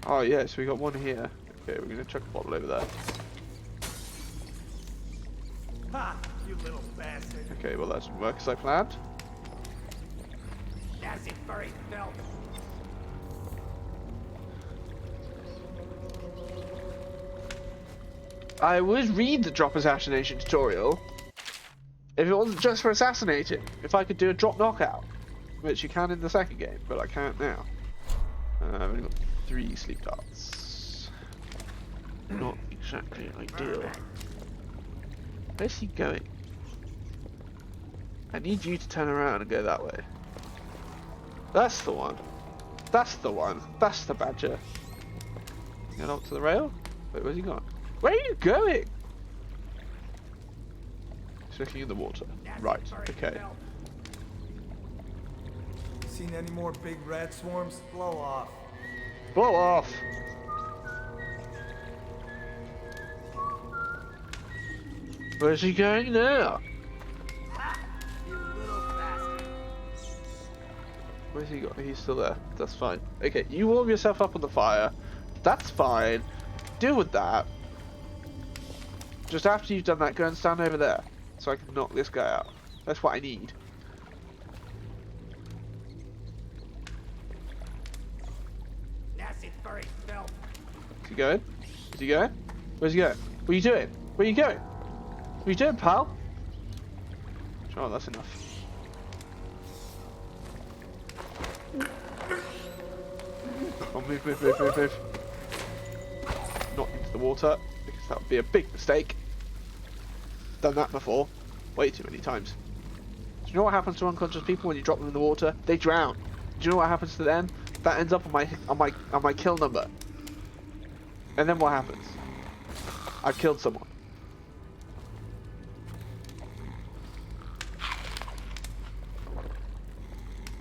Oh yeah, so we got 1 here. Okay, we're gonna chuck a bottle over there. Ha! You little bastard. Okay, well that didn't work as I planned. That's it, furry filth. I would read the drop assassination tutorial if it wasn't just for assassinating. If I could do a drop knockout, which you can in the second game, but I can't now. I've only got 3 sleep darts. Not exactly ideal. Where's he going? I need you to turn around and go that way. That's the one. That's the one. That's the badger. Get up to the rail? Wait, where's he gone? Where are you going? He's looking in the water. Right, okay. Seen any more big rat swarms? Blow off. Blow off! Where's he going now? You little bastard. Where's he got? He's still there. That's fine. Okay, you warm yourself up on the fire. That's fine. Deal with that. Just after you've done that, go and stand over there, so I can knock this guy out. That's what I need. Nasty furry filth. Is he going? Is he going? Where's he going? What are you doing? Where are you going? What are you doing, pal? Oh, that's enough. Oh, move, move, move, move, move. Not into the water, because that would be a big mistake. Done that before, way too many times. Do you know what happens to unconscious people when you drop them in the water? They drown. Do you know what happens to them? That ends up on my kill number. And then what happens? I've killed someone.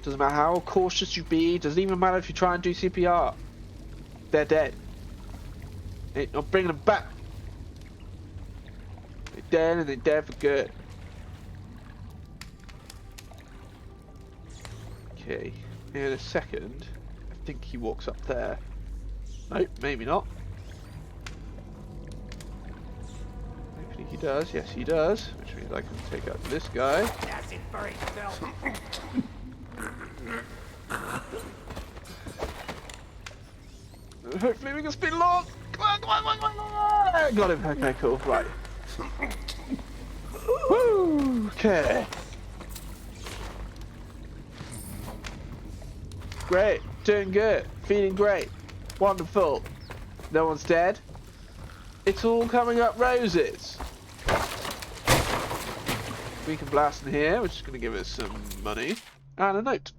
Doesn't matter how cautious you be. Doesn't even matter if you try and do CPR. They're dead. Ain't not bringing them back. They're dead and they're dead for good. Okay, in a second, I think he walks up there. Nope, maybe not. Hopefully he does. Yes, he does. Which means I can take out this guy. That's it, furry filth. Hopefully we can speed along. Come on, come on, come on, come on. Got him. Okay, cool. Right. Woo. Okay. Great. Doing good. Feeling great. Wonderful. No one's dead. It's all coming up roses. We can blast in here, which is going to give us some money. And a note.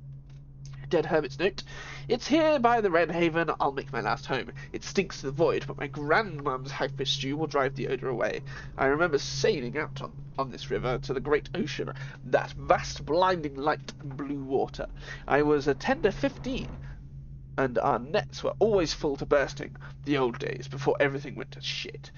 Dead Hermit's note. It's here by the Red Haven. I'll make my last home. It stinks to the void, but my grandmum's hagfish stew will drive the odour away. I remember sailing out on this river to the great ocean, that vast blinding light and blue water. I was a tender 15, and our nets were always full to bursting. The old days, before everything went to shit.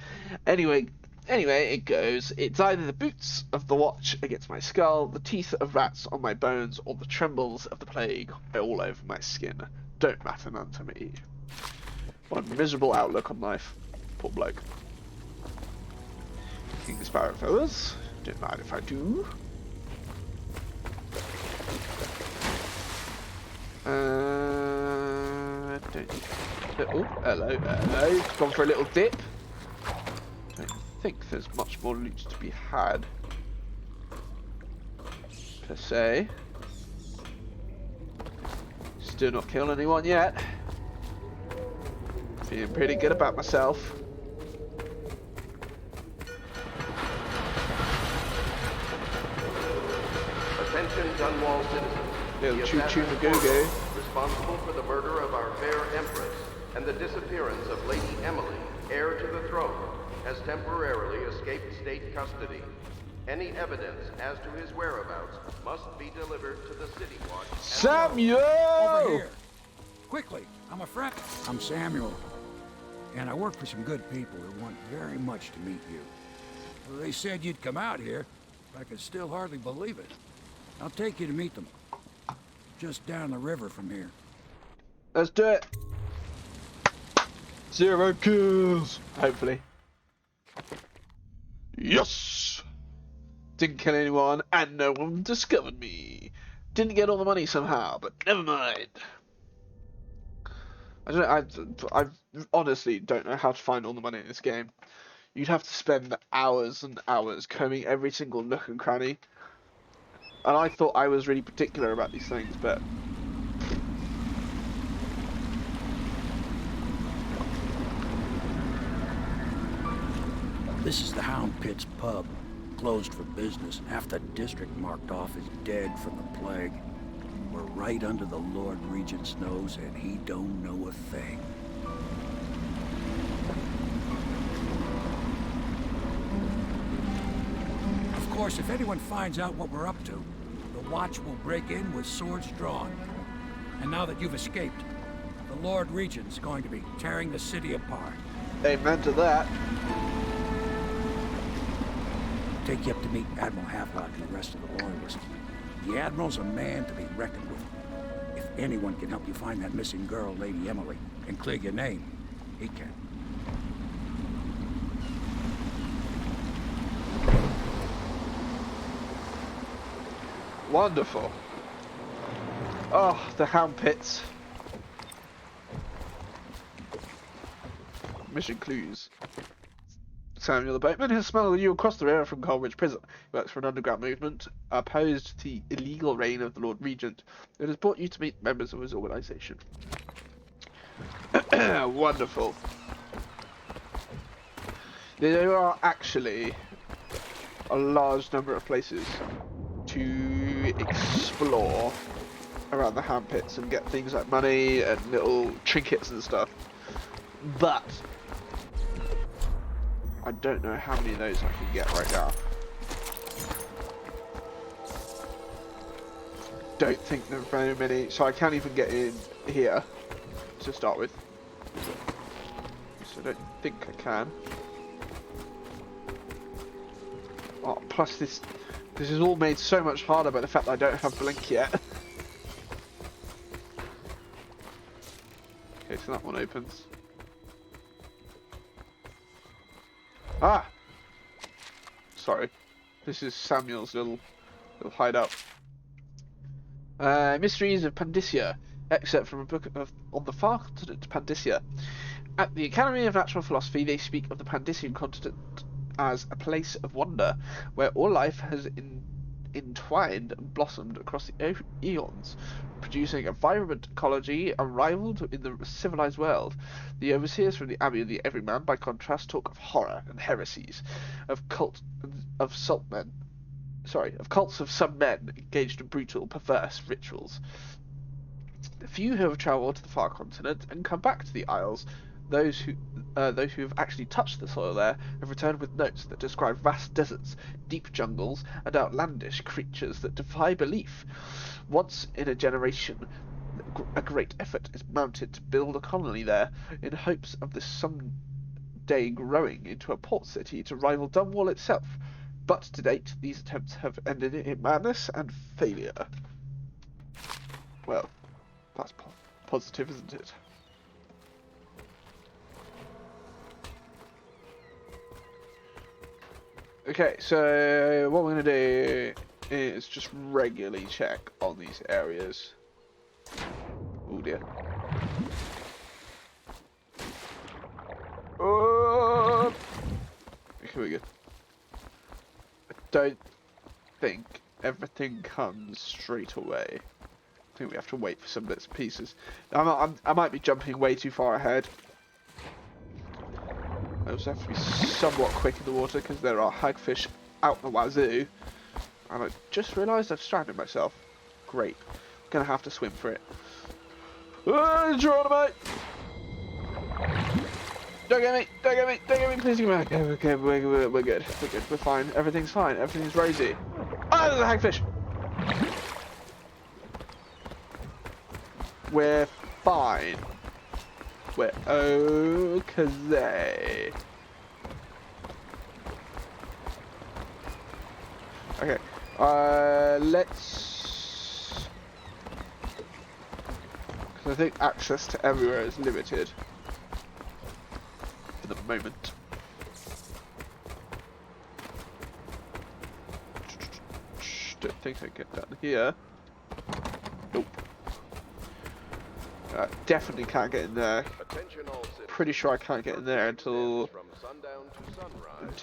Anyway, it goes. It's either the boots of the watch against my skull, the teeth of rats on my bones, or the trembles of the plague all over my skin. Don't matter none to me. What a miserable outlook on life. Poor bloke. King Sparrow fellas. Don't mind if I do. Oh, hello, hello. Gone for a little dip. I think there's much more loot to be had, per se. Still not killed anyone yet. Feeling pretty good about myself. Attention Dunwall citizens. Little choo-choo magoo-goo. Responsible for the murder of our fair Empress and the disappearance of Lady Emily, heir to the throne, has temporarily escaped state custody. Any evidence as to his whereabouts must be delivered to the City Watch. Samuel! Over here. Quickly, I'm a friend. I'm Samuel. And I work for some good people who want very much to meet you. Well, they said you'd come out here, but I can still hardly believe it. I'll take you to meet them. Just down the river from here. Let's do it. 0 kills. Hopefully. Yes. Didn't kill anyone, and no one discovered me. Didn't get all the money somehow, but never mind. I honestly don't know how to find all the money in this game. You'd have to spend hours and hours combing every single nook and cranny. And I thought I was really particular about these things, but... This is the Hound Pit's pub. Closed for business. Half the district marked off as dead from the plague. We're right under the Lord Regent's nose, and he don't know a thing. Of course, if anyone finds out what we're up to, the Watch will break in with swords drawn. And now that you've escaped, the Lord Regent's going to be tearing the city apart. Amen to that. Take you up to meet Admiral Havelock and the rest of the Loyalists. The Admiral's a man to be reckoned with. If anyone can help you find that missing girl, Lady Emily, and clear your name, he can. Wonderful. Oh, the Hound Pits. Mission clues. Samuel the boatman has smuggled you across the river from Coleridge Prison. He works for an underground movement opposed to the illegal reign of the Lord Regent. It has brought you to meet members of his organisation. Wonderful. There are actually a large number of places to explore around the Hound Pits and get things like money and little trinkets and stuff. But I don't know how many of those I can get right now. Don't think there are very many, so I can't even get in here to start with. So I don't think I can. Oh, plus this is all made so much harder by the fact that I don't have Blink yet. Okay, so that one opens. Ah! Sorry. This is Samuel's little hideout. Mysteries of Pandysia. Excerpt from a book on the far continent Pandysia. At the Academy of Natural Philosophy, they speak of the Pandysian continent as a place of wonder, where all life has entwined and blossomed across the eons, producing a vibrant ecology unrivaled in the civilized world. The overseers from the Abbey of the Everyman, by contrast, talk of horror and heresies, of cults of some men engaged in brutal, perverse rituals. The few who have travelled to the far continent and come back to the Isles, those who have actually touched the soil there, have returned with notes that describe vast deserts, deep jungles, and outlandish creatures that defy belief. Once in a generation, a great effort is mounted to build a colony there, in hopes of this someday growing into a port city to rival Dunwall itself. But to date, these attempts have ended in madness and failure. Well, that's positive, isn't it? Okay, so what we're going to do is just regularly check on these areas. Oh dear. Oh! Okay, we're good. I don't think everything comes straight away. I think we have to wait for some bits and pieces. I might be jumping way too far ahead. I also have to be somewhat quick in the water because there are hagfish out the wazoo. And I just realised I've stranded myself. Great. I'm going to have to swim for it. Geronimo! Don't get me! Don't get me! Don't get me! Please get me! Okay, we're good. We're good. We're fine. Everything's fine. Everything's rosy. Oh, there's a hagfish! We're fine. We're okay. Okay. Let's. Because I think access to everywhere is limited for the moment. Don't think I can get down here. Nope. Definitely can't get in there. Pretty sure I can't get in there until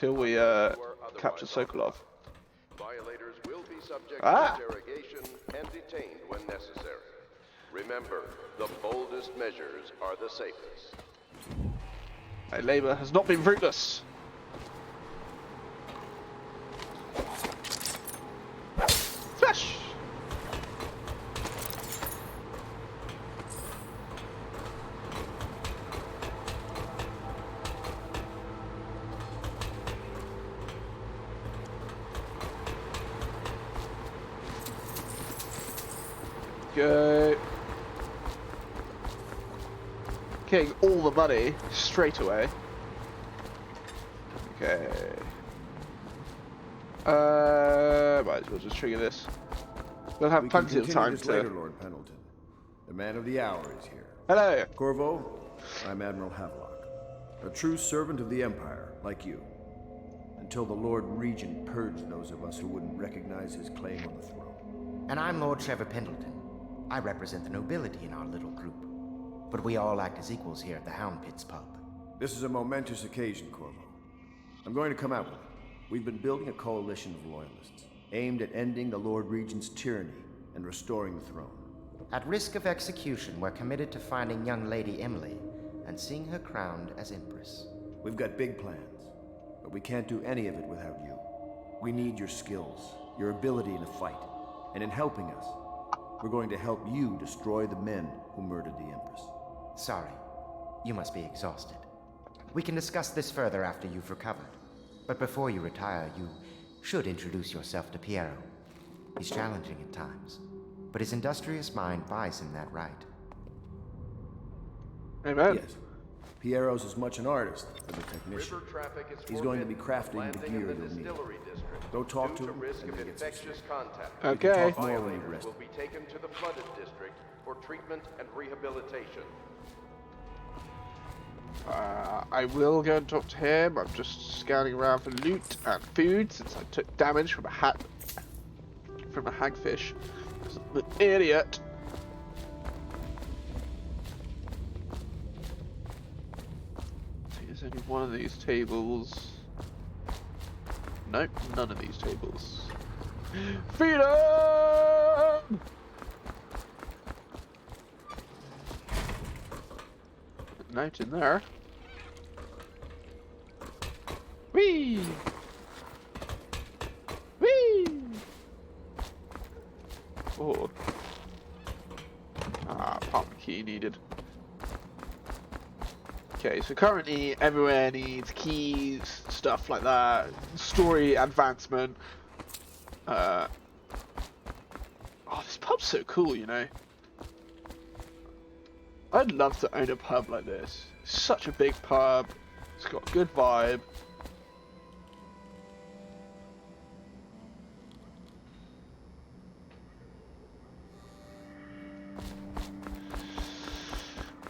we capture Sokolov. Violators will be subject to interrogation and detained when necessary. Remember, the boldest measures are the safest. My labor has not been fruitless. Smash! Go. Getting all the money straight away. Okay. Might as well just trigger this. We'll have plenty of time to. Later, Lord Pendleton. The man of the hour is here. Hello. Corvo, I'm Admiral Havelock, a true servant of the Empire, like you. Until the Lord Regent purged those of us who wouldn't recognize his claim on the throne. And I'm Lord Trevor Pendleton. I represent the nobility in our little group. But we all act as equals here at the Hound Pits pub. This is a momentous occasion, Corvo. I'm going to come out with it. We've been building a coalition of loyalists, aimed at ending the Lord Regent's tyranny and restoring the throne. At risk of execution, we're committed to finding young Lady Emily and seeing her crowned as Empress. We've got big plans, but we can't do any of it without you. We need your skills, your ability in a fight, and in helping us, we're going to help you destroy the men who murdered the Empress. Sorry. You must be exhausted. We can discuss this further after you've recovered. But before you retire, you should introduce yourself to Piero. He's challenging at times, but his industrious mind buys him that right. Amen. Yes. Piero's as much an artist as a technician. He's going to be crafting the gear you'll need. Go talk to him and get infectious contact. Okay. Violators will be taken to the flooded district for treatment and rehabilitation. I will go and talk to him. I'm just scanning around for loot and food since I took damage from a hagfish. I'm an idiot. I think there's only one of these tables. Nope, none of these tables. Freedom! Note in there. Whee! Whee! Oh. Apartment key needed. Okay, so currently everywhere needs keys, stuff like that. Story advancement. Oh, this pub's so cool, you know. I'd love to own a pub like this. It's such a big pub. It's got a good vibe.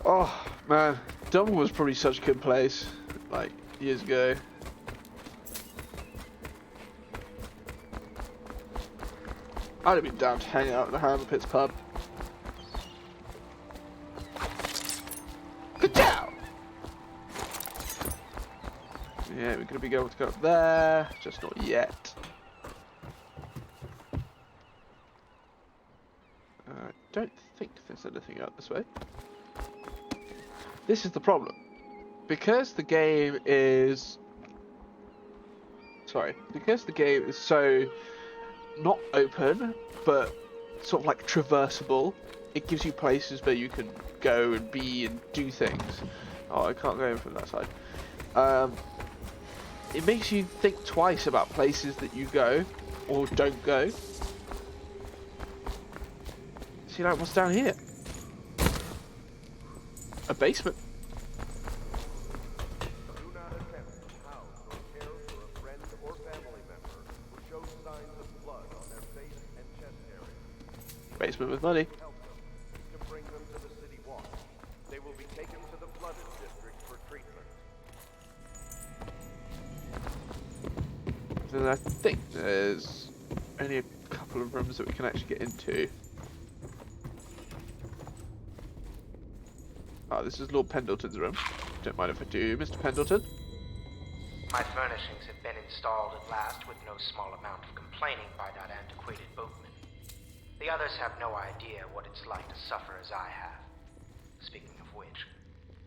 Oh man, Dublin was probably such a good place, like years ago. I'd have been down to hang out at the Hound Pits pub. Good job! Yeah, we're gonna be able to go up there, just not yet. I don't think there's anything out this way. This is the problem. Because the game is... because the game is so not open, but sort of like traversable, it gives you places where you can go and be and do things. Oh, I can't go in from that side. It makes you think twice about places that you go or don't go. See, like, what's down here? A basement. policeman with money. To bring them to the city watch. They will be taken to the flooded district for treatment. And I think there's only a couple of rooms that we can actually get into. Ah, this is Lord Pendleton's room. Don't mind if I do, Mr. Pendleton. My furnishings have been installed at last with no small amount of complaining by that antiquated boatman. The others have no idea what it's like to suffer as I have. Speaking of which...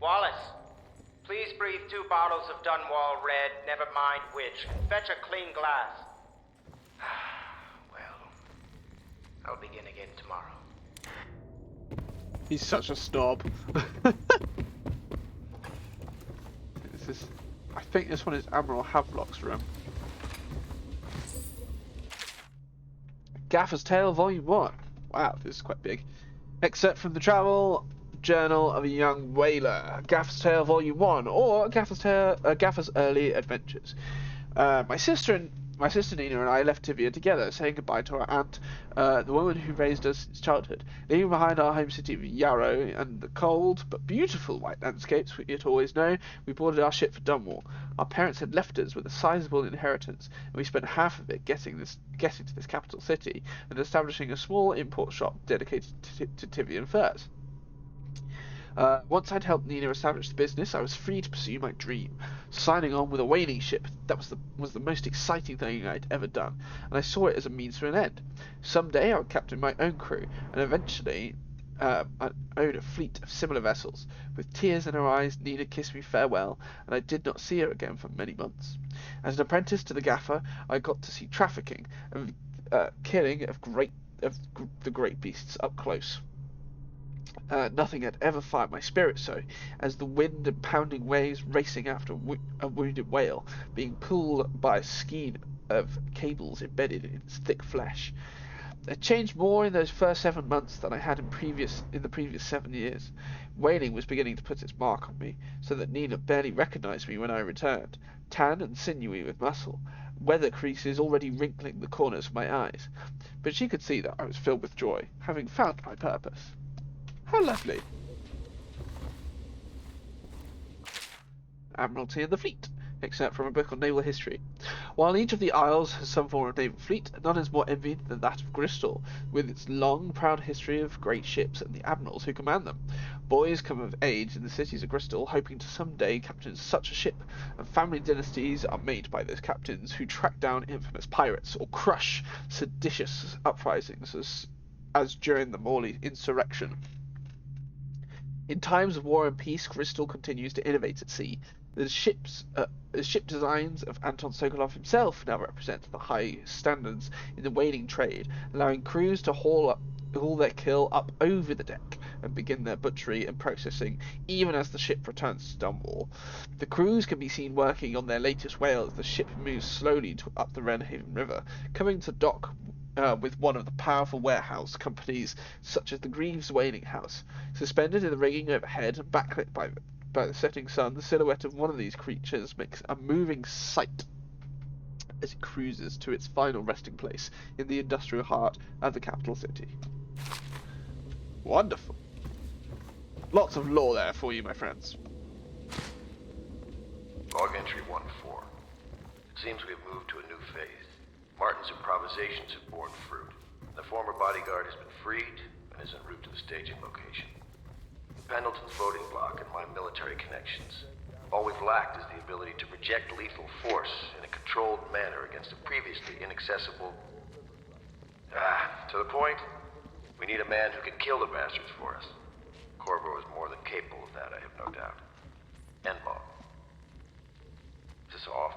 Wallace! Please breathe 2 bottles of Dunwall Red, never mind which, and fetch a clean glass. Well, I'll begin again tomorrow. He's such a snob. I think this one is Admiral Havelock's room. Gaffer's Tale, Volume 1. Wow, this is quite big. Excerpt from the Travel Journal of a Young Whaler. Gaffer's Tale, Volume 1, or Gaffer's Early Adventures. My sister Nina and I left Tivia together, saying goodbye to our aunt, the woman who raised us since childhood, leaving behind our home city of Yarrow and the cold but beautiful white landscapes we had always known. We boarded our ship for Dunwall. Our parents had left us with a sizable inheritance, and we spent half of it getting to this capital city and establishing a small import shop dedicated to Tivian furs. Once I'd helped Nina establish the business, I was free to pursue my dream, signing on with a whaling ship. That was the most exciting thing I'd ever done, and I saw it as a means to an end. Someday I would captain my own crew, and eventually I'd own a fleet of similar vessels. With tears in her eyes, Nina kissed me farewell, and I did not see her again for many months. As an apprentice to the gaffer, I got to see trafficking and killing of the great beasts up close. Nothing had ever fired my spirit so, as the wind and pounding waves racing after a wounded whale, being pulled by a skein of cables embedded in its thick flesh. I changed more in those first 7 months than I had in the previous 7 years. Whaling was beginning to put its mark on me, so that Nina barely recognized me when I returned, tan and sinewy with muscle, weather creases already wrinkling the corners of my eyes. But she could see that I was filled with joy, having found my purpose. How lovely. Admiralty and the Fleet, except from a book on naval history. While each of the Isles has some form of naval fleet, none is more envied than that of Bristol, with its long, proud history of great ships and the admirals who command them. Boys come of age in the cities of Bristol, hoping to some day captain such a ship, and family dynasties are made by those captains who track down infamous pirates or crush seditious uprisings, as during the Morley insurrection. In times of war and peace, Bristol continues to innovate at sea. The ship designs of Anton Sokolov himself now represent the high standards in the whaling trade, allowing crews to haul their kill up over the deck and begin their butchery and processing even as the ship returns to Dunwall. The crews can be seen working on their latest whale as the ship moves slowly up the Wrenhaven River, coming to dock with one of the powerful warehouse companies such as the Greaves Whaling House. Suspended in the rigging overhead and backlit by the setting sun, the silhouette of one of these creatures makes a moving sight as it cruises to its final resting place in the industrial heart of the capital city. Wonderful. Lots of lore there for you, my friends. Log entry 1-4. It seems we have moved to a new phase. Martin's improvisations have borne fruit. The former bodyguard has been freed and is en route to the staging location. Pendleton's voting block and my military connections. All we've lacked is the ability to project lethal force in a controlled manner against a previously inaccessible... to the point, we need a man who can kill the bastards for us. Corvo is more than capable of that, I have no doubt. N-bomb. Is this off?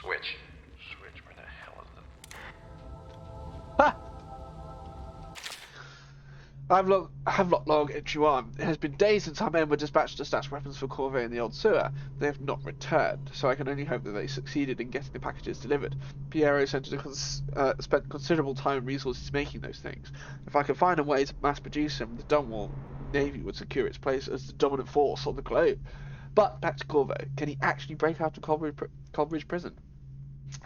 Switch. Where the hell is it? Ha! Havelock log entry 1. It has been days since our men were dispatched to stash weapons for Corvée in the old sewer. They have not returned, so I can only hope that they succeeded in getting the packages delivered. Piero spent considerable time and resources making those things. If I could find a way to mass produce them, the Dunwall Navy would secure its place as the dominant force on the globe. But back to Corvo. Can he actually break out of Coleridge prison?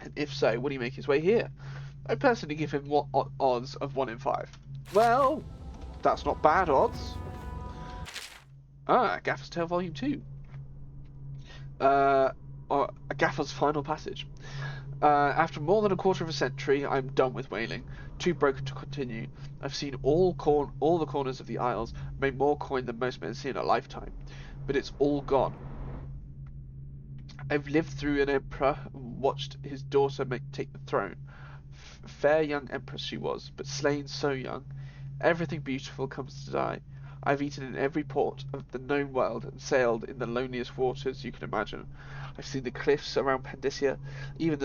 And if so, would he make his way here? I personally give him odds of 1 in 5. Well, that's not bad odds. Ah, Gaffer's Tale Volume 2. Or a Gaffer's Final Passage. After more than a quarter of a century, I'm done with whaling. Too broken to continue. I've seen all the corners of the Isles, made more coin than most men see in a lifetime. But it's all gone. I've lived through an emperor and watched his daughter take the throne. Fair young empress she was, but slain so young. Everything beautiful comes to die. I've eaten in every port of the known world and sailed in the loneliest waters you can imagine. I've seen the cliffs around Pandysia. Even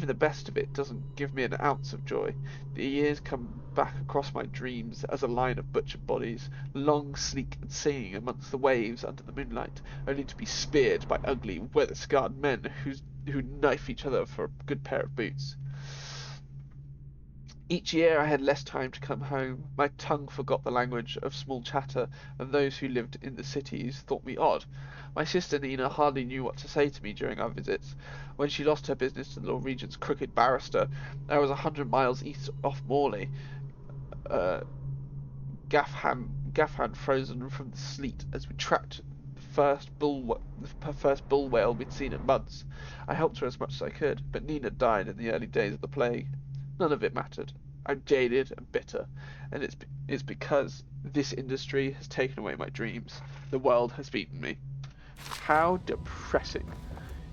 the best of it doesn't give me an ounce of joy. The years come back across my dreams as a line of butchered bodies, long, sleek, and singing amongst the waves under the moonlight, only to be speared by ugly, weather-scarred men who knife each other for a good pair of boots. Each year I had less time to come home. My tongue forgot the language of small chatter, and those who lived in the cities thought me odd. My sister Nina hardly knew what to say to me during our visits. When she lost her business to the Lord Regent's crooked barrister, I was 100 miles east off Morley, gaff hand frozen from the sleet as we tracked the first bull whale we'd seen in months. I helped her as much as I could, but Nina died in the early days of the plague. None of it mattered. I'm jaded and bitter, and it's because this industry has taken away my dreams. The world has beaten me. How depressing.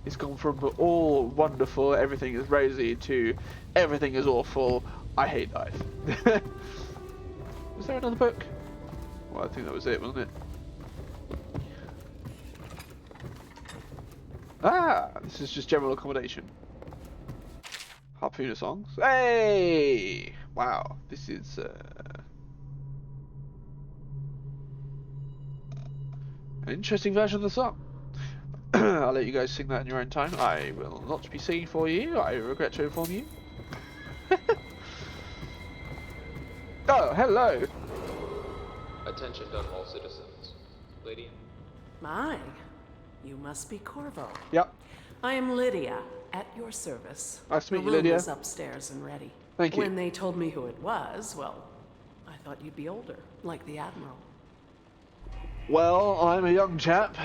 It's gone from all wonderful, everything is rosy, to everything is awful, I hate life. Was there another book? Well, I think that was it, wasn't it? Ah, this is just general accommodation. Harpooner songs. Hey! Wow, this is an interesting version of the song. I'll let you guys sing that in your own time. I will not be singing for you. I regret to inform you. Oh, hello. Attention Dunwall citizens. Lady. My, you must be Corvo. Yep. I am Lydia, at your service. Nice to meet you, Lydia. Lydia. The room is upstairs and ready. Thank you. When they told me who it was, well, I thought you'd be older, like the Admiral. Well, I'm a young chap.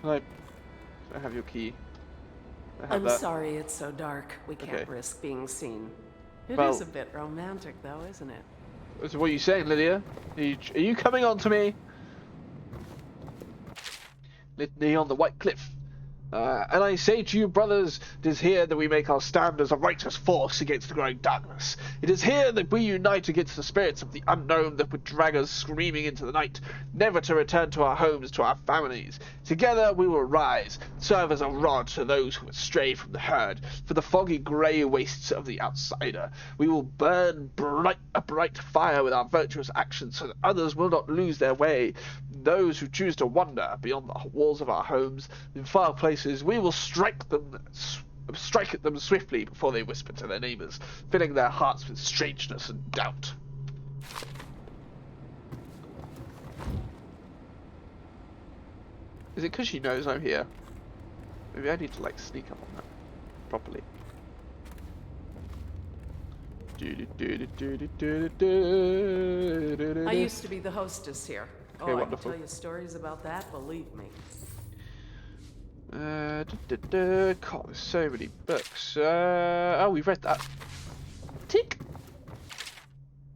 Can I have your key? I'm sorry it's so dark. We can't risk being seen. It is a bit romantic, though, isn't it? So what are you saying, Lydia? Are you coming on to me? Litany on the White Cliff. And I say to you, brothers, it is here that we make our stand as a righteous force against the growing darkness. It is here that we unite against the spirits of the unknown that would drag us screaming into the night, never to return to our homes, to our families. Together we will rise, serve as a rod to those who would stray from the herd, for the foggy grey wastes of the outsider. We will burn a bright fire with our virtuous actions, so that others will not lose their way. Those who choose to wander beyond the walls of our homes, in far places, we will strike at them swiftly before they whisper to their neighbours, filling their hearts with strangeness and doubt. Is it because she knows I'm here? Maybe I need to like sneak up on that properly. I used to be the hostess here. Okay, I wonderful. can tell you stories about that, believe me. God, there's so many books. Oh, we've read that. Tick.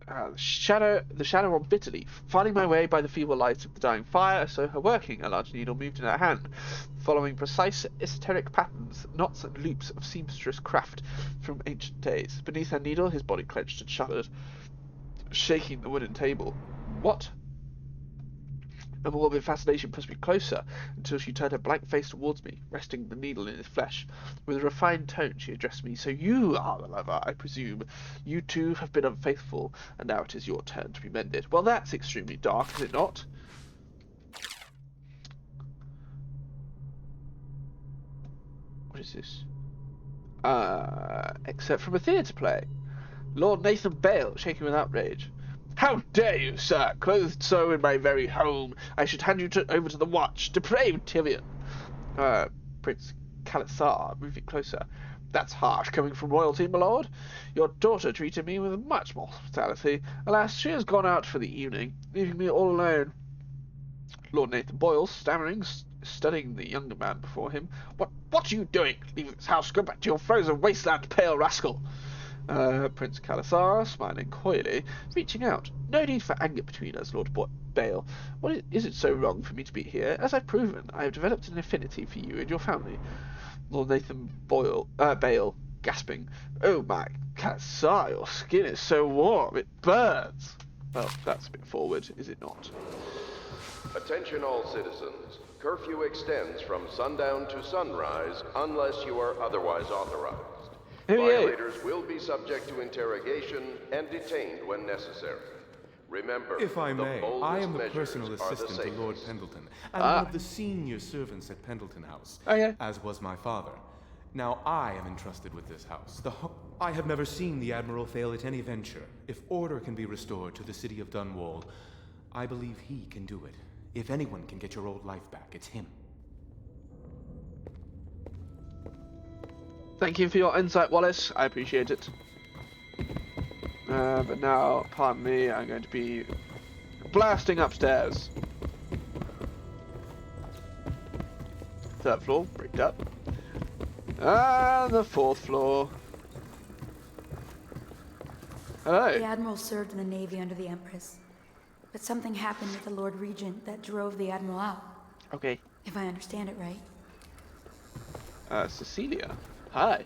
The shadow on Bitterleaf. Finding my way by the feeble light of the dying fire, I saw her working. A large needle moved in her hand, following precise esoteric patterns, knots and loops of seamstress craft from ancient days. Beneath her needle, his body clenched and shuddered, shaking the wooden table. What? A morbid fascination pushed me closer until she turned her blank face towards me, resting the needle in his flesh. With a refined tone she addressed me. So you are the lover, I presume. You too have been unfaithful, and now it is your turn to be mended. Well, that's extremely dark, is it not? What is this? Except from a theatre play. Lord Nathan Bale, shaking with outrage. How dare you, sir, clothed so in my very home, I should hand you over to the watch, depraved Tyrion. Prince Kalisar, moving closer. That's harsh coming from royalty, my lord. Your daughter treated me with much more hospitality. Alas, she has gone out for the evening, leaving me all alone. Lord Nathan Boyle, stammering, studying the younger man before him. What are you doing? Leaving this house, go back to your frozen wasteland, pale rascal. Prince Calasar, smiling coyly, reaching out. No need for anger between us, Lord Bale. What is it so wrong for me to be here? As I've proven, I have developed an affinity for you and your family. Lord Nathan Bale, gasping. Oh my, Calasar, your skin is so warm, it burns. Well, that's a bit forward, is it not? Attention all citizens. Curfew extends from sundown to sunrise unless you are otherwise authorized. Violators will be subject to interrogation and detained when necessary. Remember, if I may, I am the personal assistant to Lord Pendleton, and one of the senior servants at Pendleton House, as was my father. Now I am entrusted with this house. I have never seen the Admiral fail at any venture. If order can be restored to the city of Dunwall, I believe he can do it. If anyone can get your old life back, it's him. Thank you for your insight, Wallace. I appreciate it. But now, pardon me, I'm going to be blasting upstairs. 3rd floor, bricked up. And the 4th floor. Hello. The Admiral served in the Navy under the Empress. But something happened with the Lord Regent that drove the Admiral out. Okay. If I understand it right. Cecilia. Hi.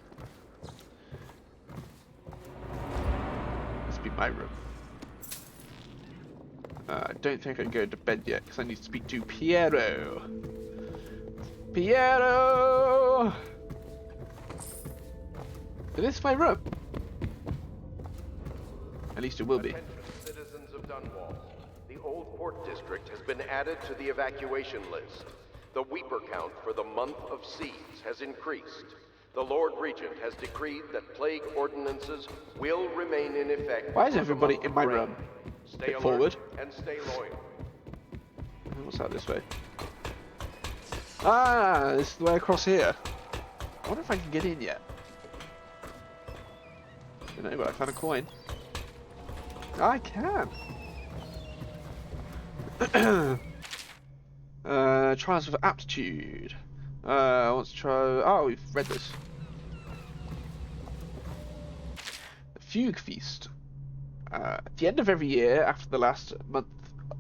This be my room. I don't think I can go to bed yet because I need to speak to Piero. Piero! Is this my room? At least it will be. Attention, citizens of Dunwall. The Old Port District has been added to the evacuation list. The Weeper count for the month of siege has increased. The Lord Regent has decreed that plague ordinances will remain in effect. Why is everybody in my room? Stay forward. And stay loyal. What's that this way? Ah, this is the way across here. I wonder if I can get in yet. I don't know, but I found a coin. I can. Trials of aptitude. I want to try. Oh, we've read this. The Fugue Feast. At the end of every year, after the last month,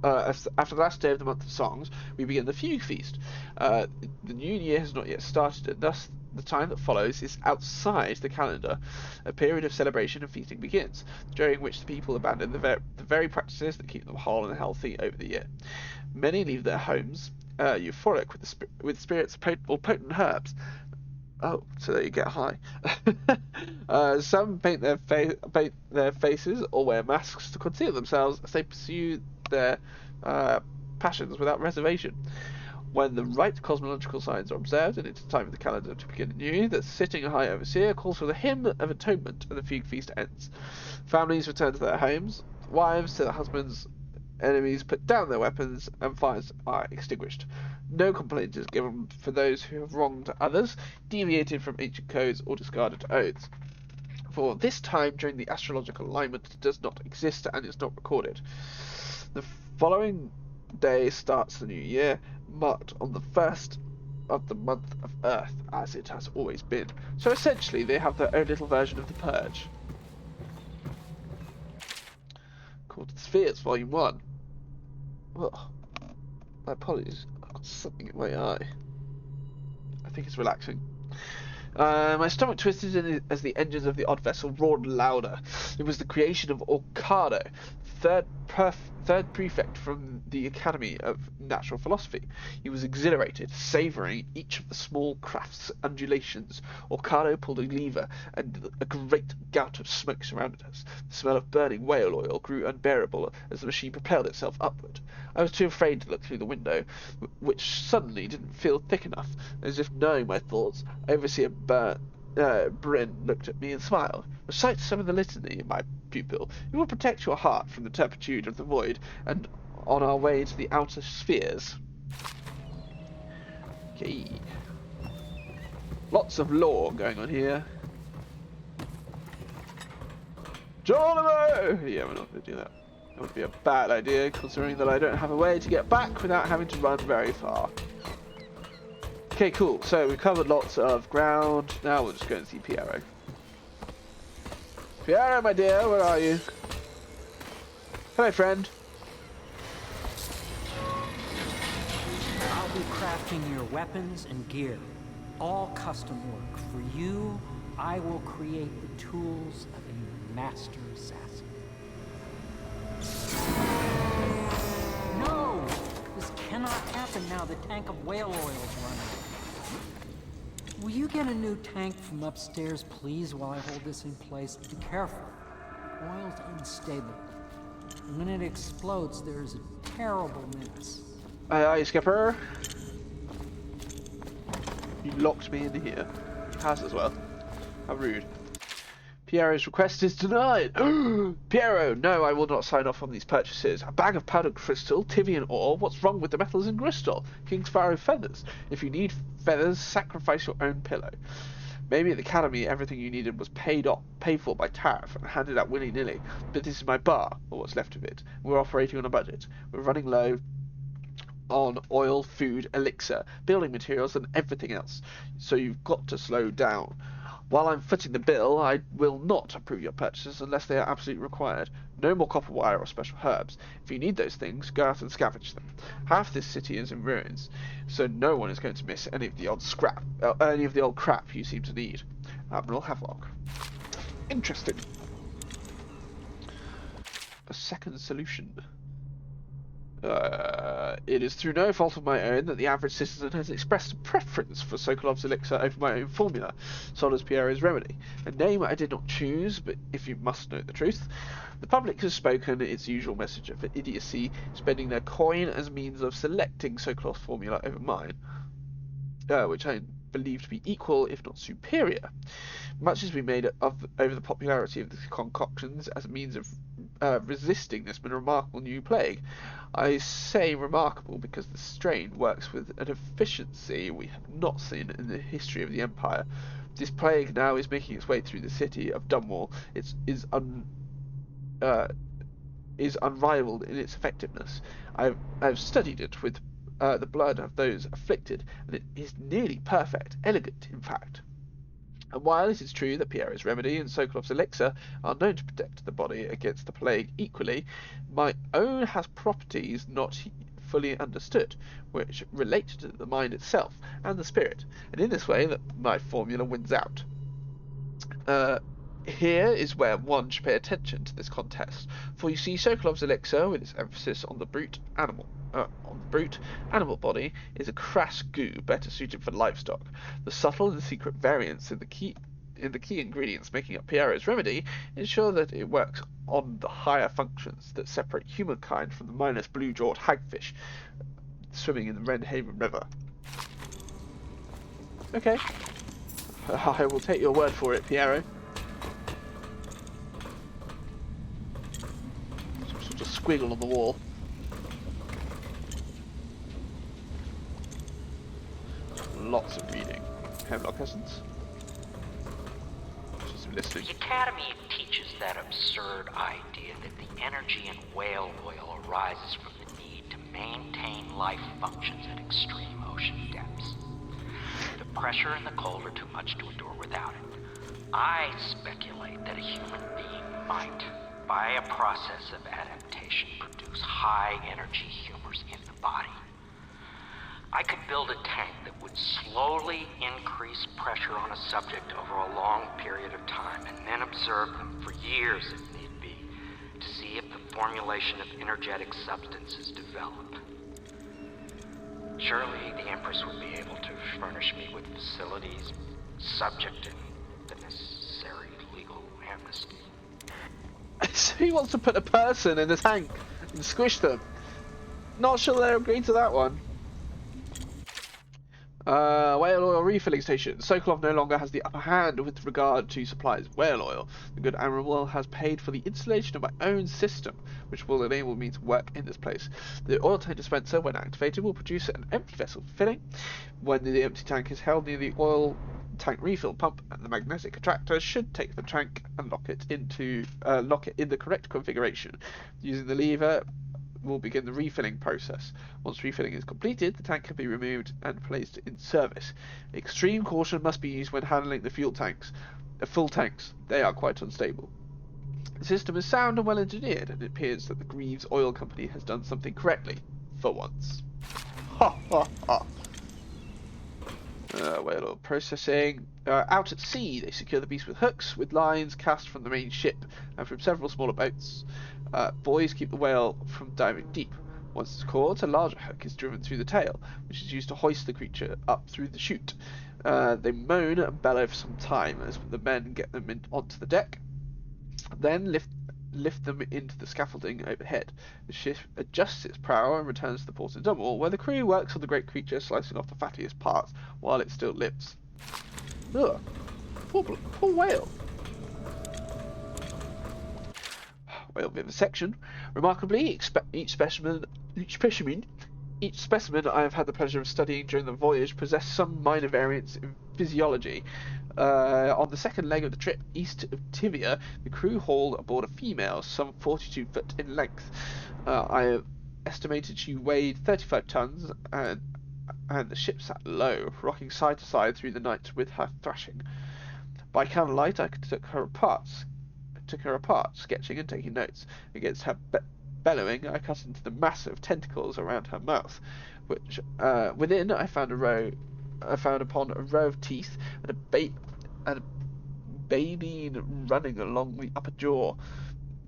after the last day of the month of songs, we begin the Fugue Feast. The new year has not yet started, and thus the time that follows is outside the calendar. A period of celebration and feasting begins, during which the people abandon the very practices that keep them whole and healthy over the year. Many leave their homes, euphoric with spirits or potent herbs. Oh, so that you get high. Some paint their faces or wear masks to conceal themselves as they pursue their passions without reservation. When the right cosmological signs are observed and it's time for the calendar to begin anew, the sitting high overseer calls for the hymn of atonement and the fugue feast ends. Families return to their homes, wives to their husbands, enemies put down their weapons, and fires are extinguished. No complaint is given for those who have wronged others, deviated from ancient codes, or discarded oaths. For this time during the astrological alignment does not exist and is not recorded. The following day starts the new year, marked on the 1st of the month of Earth, as it has always been. So essentially they have their own little version of the Purge. Called Spheres, Volume 1. Oh, my apologies, I've got something in my eye. I think it's relaxing. My stomach twisted as the engines of the odd vessel roared louder. It was the creation of Orcado, third prefect from the Academy of Natural Philosophy. He was exhilarated, savouring each of the small craft's undulations. Orcado pulled a lever, and a great gout of smoke surrounded us. The smell of burning whale oil grew unbearable as the machine propelled itself upward. I was too afraid to look through the window, which suddenly didn't feel thick enough. As if knowing my thoughts, Overseer Bryn looked at me and smiled. Recite some of the litany, my pupil. It will protect your heart from the turpitude of the void, and on our way to the outer spheres. Okay. Lots of lore going on here. Geronimo! Yeah, we're not going to do that. That would be a bad idea, considering that I don't have a way to get back without having to run very far. Okay, cool. So we've covered lots of ground. Now we'll just go and see Piero. Piero, my dear, where are you? Hello, friend. I'll be crafting your weapons and gear. All custom work. For you, I will create the tools of a master assassin. No! This cannot happen now. The tank of whale oil is running. Will you get a new tank from upstairs, please, while I hold this in place? Be careful. Oil's unstable. When it explodes, there's a terrible mess. Aye, aye, Skipper. You locked me in here. Has as well. How rude. Piero's request is denied. Piero, no, I will not sign off on these purchases. A bag of powdered crystal, Tivian ore. What's wrong with the metals in crystal? King's Pharaoh feathers. If you need feathers, sacrifice your own pillow. Maybe at the academy everything you needed was paid for by tariff and handed out willy-nilly. But this is my bar, or what's left of it. We're operating on a budget. We're running low on oil, food, elixir, building materials and everything else. So you've got to slow down. While I'm footing the bill, I will not approve your purchases unless they are absolutely required. No more copper wire or special herbs. If you need those things, go out and scavenge them. Half this city is in ruins, so no one is going to miss any of the old crap you seem to need. Admiral Havelock. Interesting. A second solution. It is through no fault of my own that the average citizen has expressed a preference for Sokolov's elixir over my own formula, Solas Piero's remedy. A name I did not choose, but if you must know the truth, the public has spoken its usual message of idiocy, spending their coin as means of selecting Sokolov's formula over mine, which I believe to be equal, if not superior. Much has been made of over the popularity of the concoctions as a means of resisting this remarkable new plague. I say remarkable because the strain works with an efficiency we have not seen in the history of the Empire. This plague now is making its way through the city of Dunwall. It is unrivaled in its effectiveness. I've studied it with the blood of those afflicted, and it is nearly perfect, elegant, in fact. And while it is true that Piero's remedy and Sokolov's elixir are known to protect the body against the plague equally, my own has properties not fully understood, which relate to the mind itself and the spirit, and in this way that my formula wins out. Here is where one should pay attention to this contest, for you see Sokolov's elixir, with its emphasis on the brute animal body, is a crass goo better suited for livestock. The subtle and secret variants in the key ingredients making up Piero's remedy ensure that it works on the higher functions that separate humankind from the mindless blue-jawed hagfish swimming in the Wrenhaven River. Okay. I will take your word for it, Piero. Some sort of squiggle on the wall. Lots of reading. Hemlock Essence. Just listening. The Academy teaches that absurd idea that the energy in whale oil arises from the need to maintain life functions at extreme ocean depths. The pressure and the cold are too much to endure without it. I speculate that a human being might, by a process of adaptation, produce high-energy humors in the body. I could build a tank that would slowly increase pressure on a subject over a long period of time and then observe them for years if need be to see if the formulation of energetic substances developed. Surely the Empress would be able to furnish me with facilities subject to the necessary legal amnesty. So he wants to put a person in the tank and squish them. Not sure they're agreeing to that one. Whale oil refilling station. Sokolov no longer has the upper hand with regard to supplies of whale oil. The good Admiral has paid for the installation of my own system, which will enable me to work in this place. The oil tank dispenser, when activated, will produce an empty vessel for filling. When the empty tank is held near the oil tank refill pump and the magnetic attractor should take the tank and lock it in the correct configuration. Using the lever will begin the refilling process. Once refilling is completed, the tank can be removed and placed in service. Extreme caution must be used when handling the full tanks. They are quite unstable. The system is sound and well engineered, and it appears that the Greaves Oil Company has done something correctly, for once. Ha ha ha. Whale oil processing. Out at sea, they secure the beast with hooks, with lines cast from the main ship and from several smaller boats. Buoys keep the whale from diving deep. Once it's caught, a larger hook is driven through the tail, which is used to hoist the creature up through the chute. They moan and bellow for some time as the men get them onto the deck, then lift them into the scaffolding overhead. The ship adjusts its prow and returns to the port in Dunwall, where the crew works on the great creature, slicing off the fattiest parts while it still lives. Ugh. Poor whale. Whale vivisection. Remarkably, each specimen I have had the pleasure of studying during the voyage possessed some minor variants in physiology. On the second leg of the trip, east of Tivia, the crew hauled aboard a female, some 42 foot in length. I have estimated she weighed 35 tons, and the ship sat low, rocking side to side through the night with her thrashing. By candlelight, I took her apart, sketching and taking notes. Against her bellowing, I cut into the massive tentacles around her mouth, which within I found upon a row of teeth and a baleen running along the upper jaw.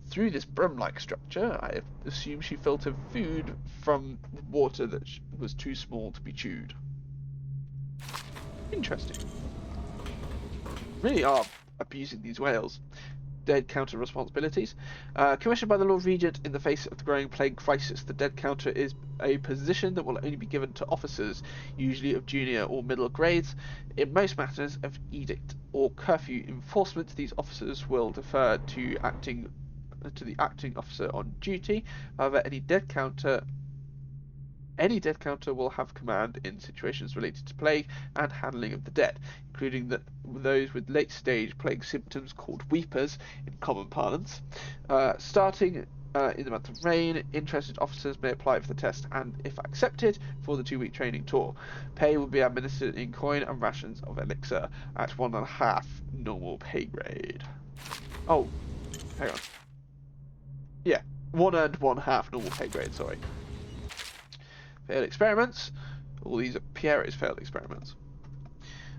Through this brim-like structure, I assume she filtered food from water that was too small to be chewed. Interesting. Really are abusing these whales. Dead counter responsibilities. Commissioned by the Lord Regent in the face of the growing plague crisis, the dead counter is a position that will only be given to officers, usually of junior or middle grades. In most matters of edict or curfew enforcement, these officers will defer to the acting officer on duty. However, any dead counter will have command in situations related to plague and handling of the dead, including those with late-stage plague symptoms called weepers in common parlance. Starting in the month of rain, interested officers may apply for the test and, if accepted, for the 2-week training tour. Pay will be administered in coin and rations of elixir at 1.5 normal pay grade. Oh, hang on. Yeah, 1 and 1/2 normal pay grade, sorry. Failed experiments. All these are Piero's failed experiments.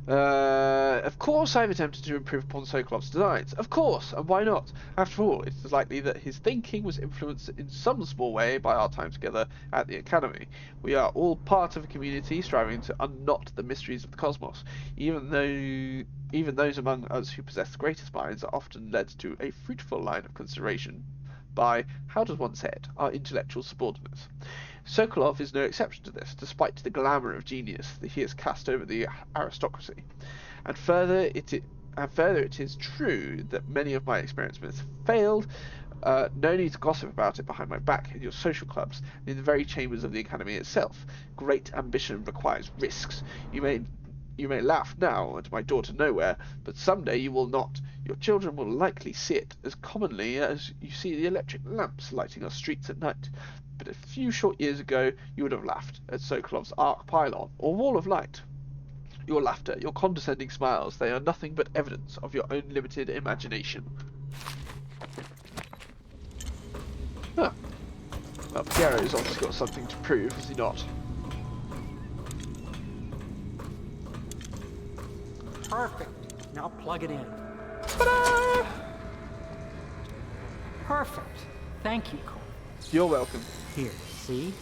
Of course I've attempted to improve upon Sokolov's designs. Of course, and why not? After all, it is likely that his thinking was influenced in some small way by our time together at the Academy. We are all part of a community striving to unknot the mysteries of the cosmos. Even those among us who possess the greatest minds are often led to a fruitful line of consideration by, how does one say it, our intellectual subordinates. Sokolov is no exception to this, despite the glamour of genius that he has cast over the aristocracy. And further, it is true that many of my experiments have failed. No need to gossip about it behind my back in your social clubs and in the very chambers of the Academy itself. Great ambition requires risks. You may laugh now at my door to nowhere, but someday you will not. Your children will likely see it as commonly as you see the electric lamps lighting our streets at night. But a few short years ago, you would have laughed at Sokolov's arc pylon or wall of light. Your laughter, your condescending smiles, they are nothing but evidence of your own limited imagination. Huh. Well, Piero's obviously got something to prove, has he not? Perfect. Now plug it in. Ta-da! Perfect. Thank you, Cole. You're welcome. Here, see?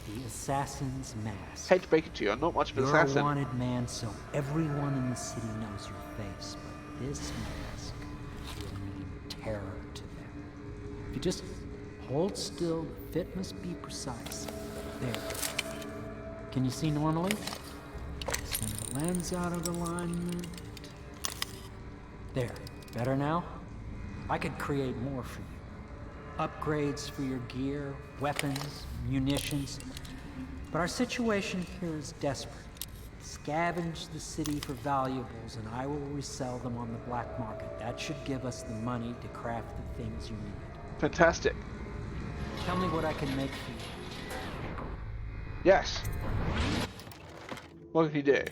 The assassin's mask. Hate to break it to you, I'm not much of an assassin. You're a wanted man, so everyone in the city knows your face, but this mask will mean terror to them. If you just hold still, the fit must be precise. There. Can you see normally? Send the lens out of alignment. There. Better now? I could create more for you. Upgrades for your gear, weapons, munitions. But our situation here is desperate. Scavenge the city for valuables, and I will resell them on the black market. That should give us the money to craft the things you need. Fantastic. Tell me what I can make for you. Yes. What can you do?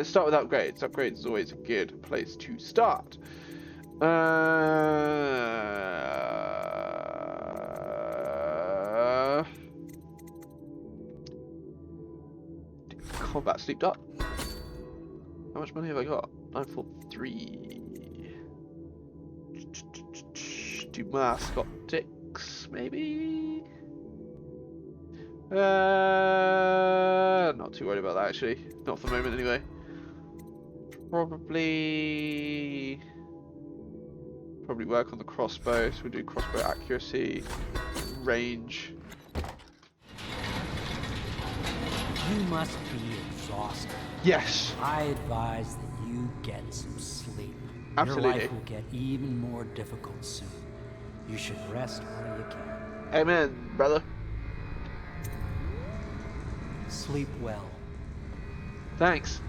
Start with upgrades. Upgrades is always a good place to start. Combat sleeped up. How much money have I got? 943. Do mascotics, maybe? Not too worried about that actually. Not for the moment anyway. Probably work on the crossbow, so we'll do crossbow accuracy, range. You must be exhausted. Yes. I advise that you get some sleep. Absolutely. Your life will get even more difficult soon. You should rest while you can. Amen, brother. Sleep well. Thanks.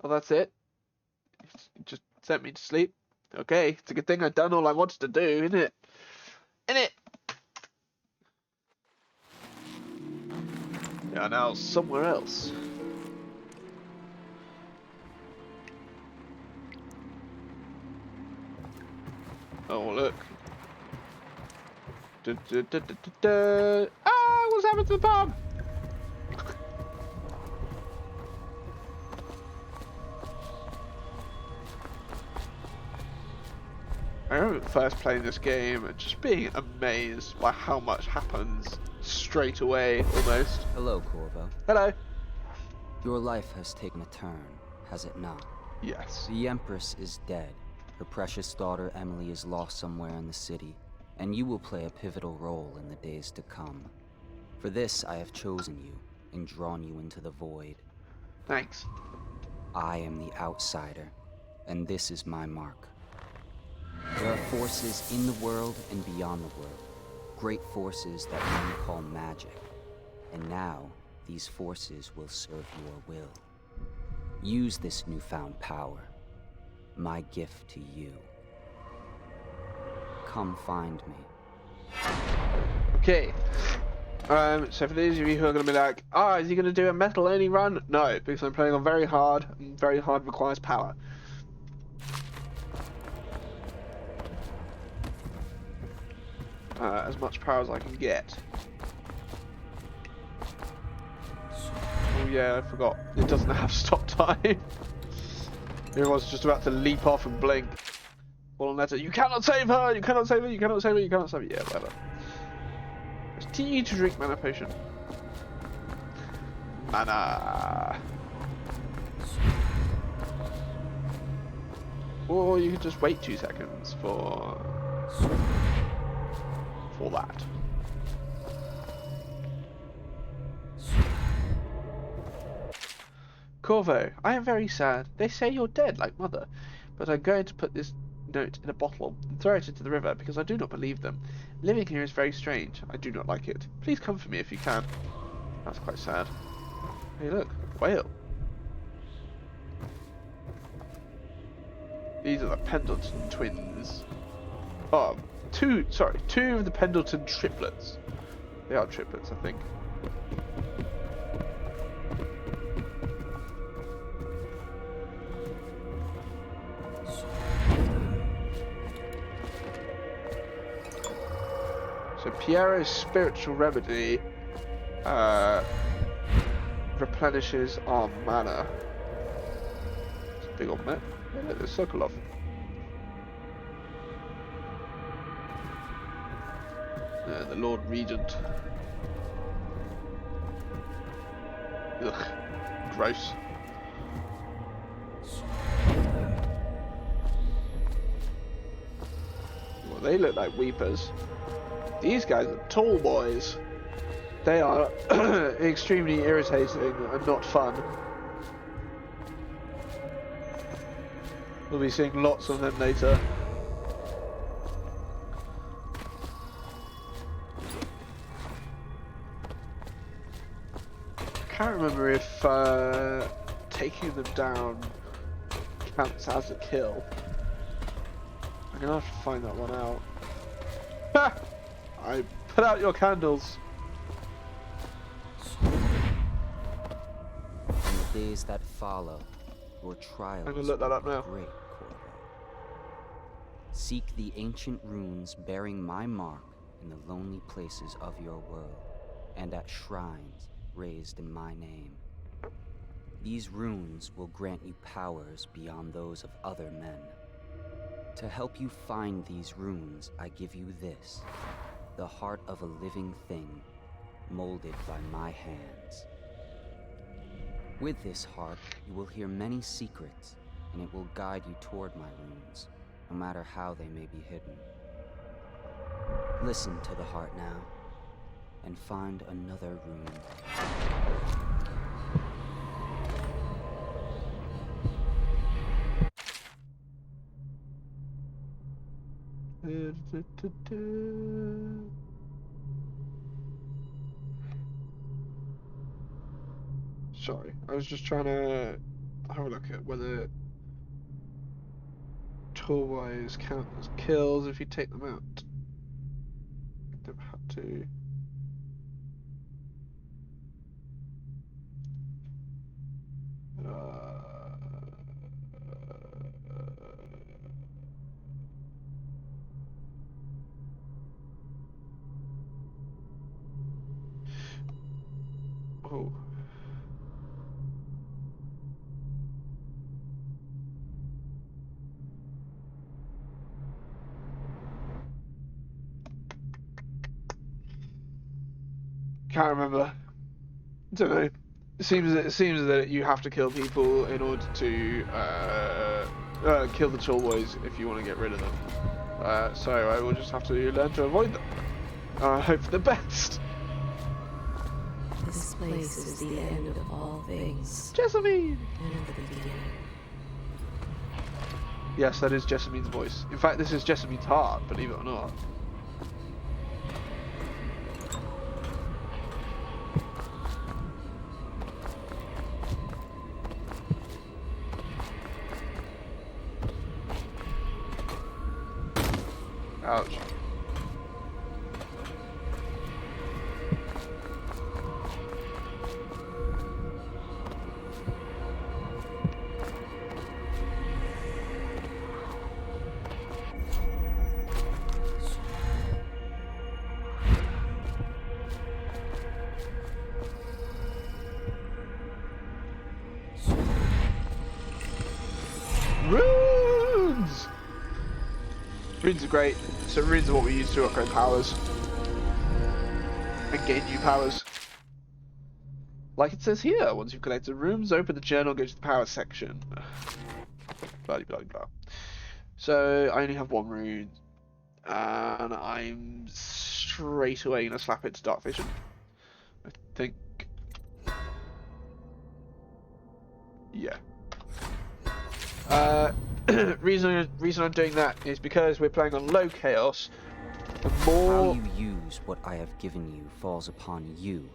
Well, that's it. You just sent me to sleep. Okay, it's a good thing I've done all I wanted to do, isn't it? Yeah, now somewhere else. Oh, look. Ah, what's happened to the pub? I remember first playing this game and just being amazed by how much happens straight away, almost. Hello, Corvo. Hello. Your life has taken a turn, has it not? Yes. The Empress is dead. Her precious daughter Emily is lost somewhere in the city, and you will play a pivotal role in the days to come. For this, I have chosen you and drawn you into the void. Thanks. I am the outsider, and this is my mark. There are forces in the world and beyond the world, great forces that men call magic. And now, these forces will serve your will. Use this newfound power, my gift to you. Come find me. Okay. So for those of you who are going to be like, is he going to do a metal-only run? No, because I'm playing on very hard, and very hard requires power. As much power as I can get. Oh yeah, I forgot. It doesn't have stop time. Everyone's just about to leap off and blink. Well, letter, you cannot save her! You cannot save her! You cannot save her! You cannot save her! Yeah, whatever. Continue to drink mana potion. Mana. Or you could just wait 2 seconds for that. Corvo, I am very sad. They say you're dead, like Mother, but I'm going to put this note in a bottle and throw it into the river because I do not believe them. Living here is very strange. I do not like it. Please come for me if you can. That's quite sad. Hey, look, whale. These are the Pendleton twins. Oh, two of the Pendleton triplets. They are triplets, I think. So Piero's spiritual remedy replenishes our mana. It's a big old map. Yeah, look, there's Sokolov. The Lord Regent. Ugh, gross. Well, they look like weepers. These guys are tall boys. They are extremely irritating and not fun. We'll be seeing lots of them later. can't remember if taking them down counts as a kill. I'm gonna have to find that one out. Ha! I put out your candles. In the days that follow, your trials I'm gonna look that up now. Great, Corvo. Seek the ancient runes bearing my mark in the lonely places of your world, and at shrines raised in my name. These runes will grant you powers beyond those of other men. To help you find these runes, I give you this, the heart of a living thing, molded by my hands. With this heart, you will hear many secrets, and it will guide you toward my runes, no matter how they may be hidden. Listen to the heart now, and find another rune. Sorry, I was just trying to have a look at whether toolwise count as kills if you take them out. Never had to. Oh. Can't remember. Don't know. It seems that you have to kill people in order to kill the toolboys if you want to get rid of them. So I will just have to learn to avoid them. Hope for the best. This place is the end of all things. Jessamine! And the beginning. Yes, that is Jessamine's voice. In fact, this is Jessamine's heart, believe it or not. Ouch. Runes! Runes are great. So runes are what we use to upgrade powers. And gain new powers. Like it says here, once you've collected runes, open the journal, go to the power section. Blah blah blah. So I only have one rune. And I'm straight away gonna slap it to dark vision. I think. Yeah. Reason I'm doing that is because we're playing on low chaos. The more how you use what I have given you falls upon you,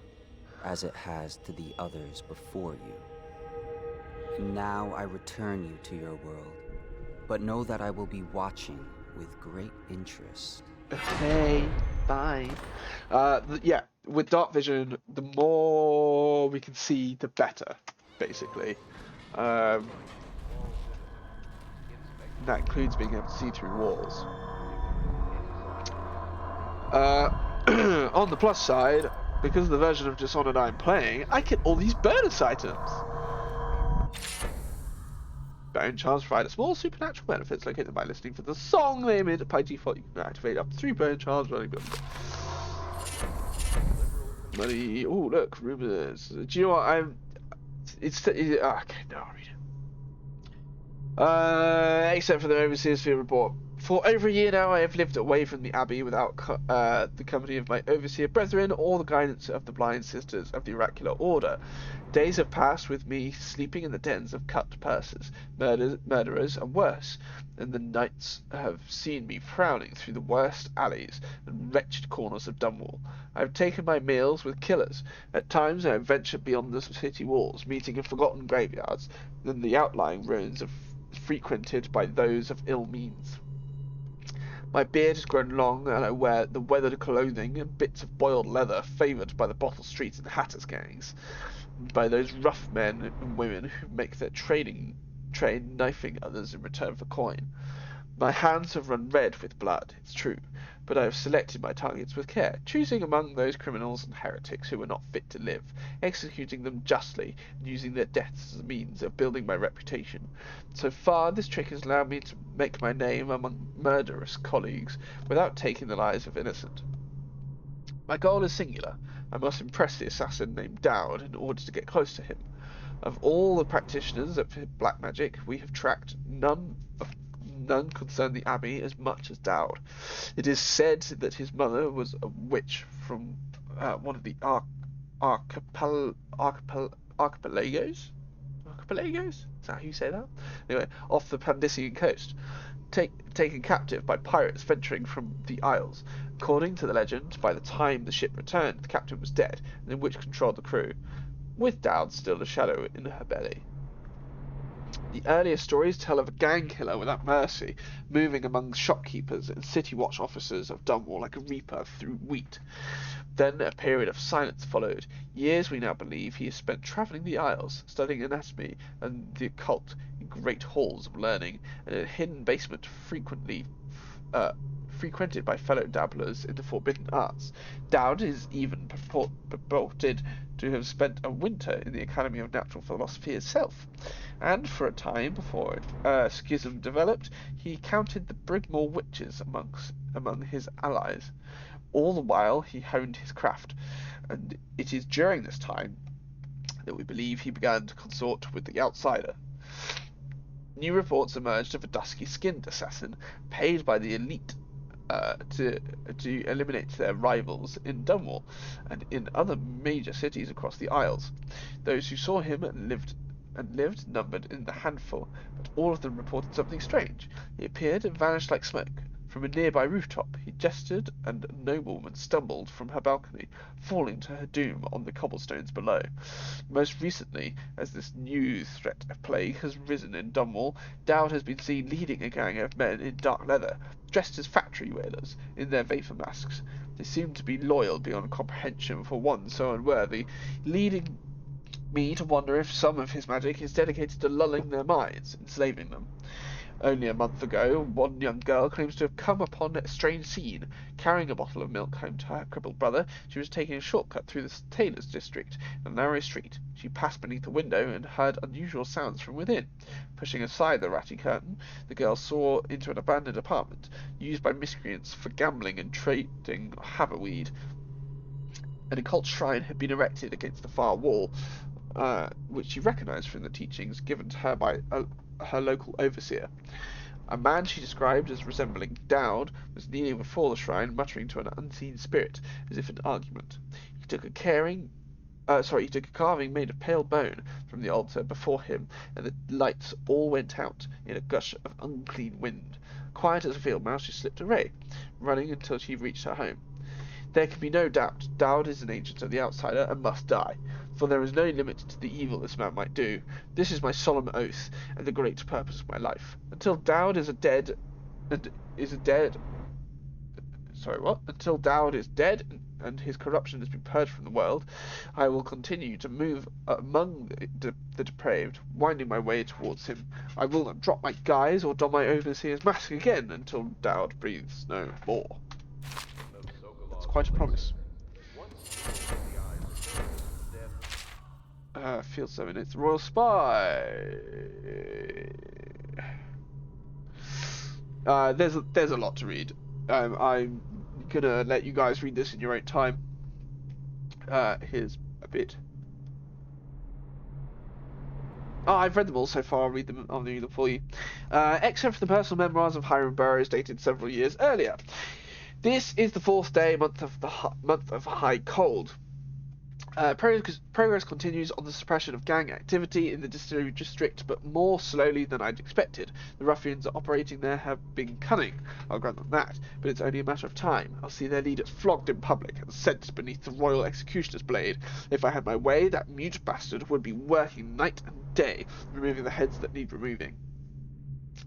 as it has to the others before you. And now I return you to your world, but know that I will be watching with great interest. Okay, bye. Yeah, with dark vision, the more we can see, the better, basically. That includes being able to see through walls. On the plus side, because of the version of Dishonored I'm playing, I get all these bonus items. Bone charms provide a small supernatural benefits located by listening for the song they emit. By default, you can activate up to 3 bone charms running. Money. Oh, look, rumors. Do you know what? Okay, no, I'll read it. Except for the overseer's field report. For over a year now I have lived away from the Abbey without the company of my overseer brethren or the guidance of the blind sisters of the oracular order. Days have passed with me sleeping in the dens of cut pursers, murderers, and worse, and the nights have seen me frowning through the worst alleys and wretched corners of Dunwall. I have taken my meals with killers. At times I have ventured beyond the city walls, meeting in forgotten graveyards and the outlying ruins frequented by those of ill means. My beard has grown long, and I wear the weathered clothing and bits of boiled leather favoured by the bottle streets and hatters' gangs, by those rough men and women who make their trade knifing others in return for coin. My hands have run red with blood, it's true, but I have selected my targets with care, choosing among those criminals and heretics who were not fit to live, executing them justly, and using their deaths as a means of building my reputation. So far, this trick has allowed me to make my name among murderous colleagues, without taking the lives of innocent. My goal is singular. I must impress the assassin named Dowd in order to get close to him. Of all the practitioners of black magic we have tracked, none concern the Abbey as much as Dowd. It is said that his mother was a witch from one of the archipelagos? Archipelagos? Is that how you say that? Anyway, off the Pandician coast, taken captive by pirates venturing from the Isles. According to the legend, by the time the ship returned, the captain was dead, and the witch controlled the crew, with Dowd still a shadow in her belly. The earliest stories tell of a gang killer without mercy, moving among shopkeepers and city watch officers of Dunwall like a reaper through wheat. Then a period of silence followed. Years, we now believe, he has spent travelling the Isles, studying anatomy and the occult in great halls of learning, and in a hidden basement frequented by fellow dabblers in the forbidden arts. Dowd is even purported to have spent a winter in the Academy of Natural Philosophy itself, and for a time before schism developed, he counted the Brigmore witches among his allies. All the while he honed his craft, and it is during this time that we believe he began to consort with the outsider. New reports emerged of a dusky-skinned assassin paid by the elite to eliminate their rivals in Dunwall and in other major cities across the Isles. Those who saw him and lived numbered in the handful, but all of them reported something strange. He appeared and vanished like smoke. From a nearby rooftop he gestured, and a noblewoman stumbled from her balcony, falling to her doom on the cobblestones below. Most recently, as this new threat of plague has risen in Dunwall, Dowd has been seen leading a gang of men in dark leather, dressed as factory whalers, in their vapour masks. They seem to be loyal beyond comprehension for one so unworthy, leading me to wonder if some of his magic is dedicated to lulling their minds, enslaving them. Only a month ago, one young girl claims to have come upon a strange scene. Carrying a bottle of milk home to her crippled brother, she was taking a shortcut through the tailor's district in a narrow street. She passed beneath a window and heard unusual sounds from within. Pushing aside the ratty curtain, the girl saw into an abandoned apartment, used by miscreants for gambling and trading haverweed. An occult shrine had been erected against the far wall, which she recognized from the teachings given to her by her local overseer. A man she described as resembling Dowd was kneeling before the shrine, muttering to an unseen spirit, as if in argument. He took a carving made of pale bone from the altar before him, and the lights all went out in a gush of unclean wind. Quiet as a field mouse, she slipped away, running until she reached her home. There can be no doubt Dowd is an agent of the outsider and must die, for there is no limit to the evil this man might do. This is my solemn oath, and the great purpose of my life. Until Dowd is dead, and his corruption has been purged from the world, I will continue to move among the depraved, winding my way towards him. I will not drop my guise or don my overseer's mask again until Dowd breathes no more. That's quite a promise. Field 7, it's the Royal Spy. There's a lot to read. I'm gonna let you guys read this in your own time. Here's a bit. Oh, I've read them all so far. I'll read them for you. Except for the personal memoirs of Hiram Burroughs, dated several years earlier. This is the 4th day, month of high cold. Progress continues on the suppression of gang activity in the Distillery District, but more slowly than I'd expected. The ruffians operating there have been cunning, I'll grant them that, but it's only a matter of time. I'll see their leaders flogged in public and sent beneath the royal executioner's blade. If I had my way, that mute bastard would be working night and day, removing the heads that need removing.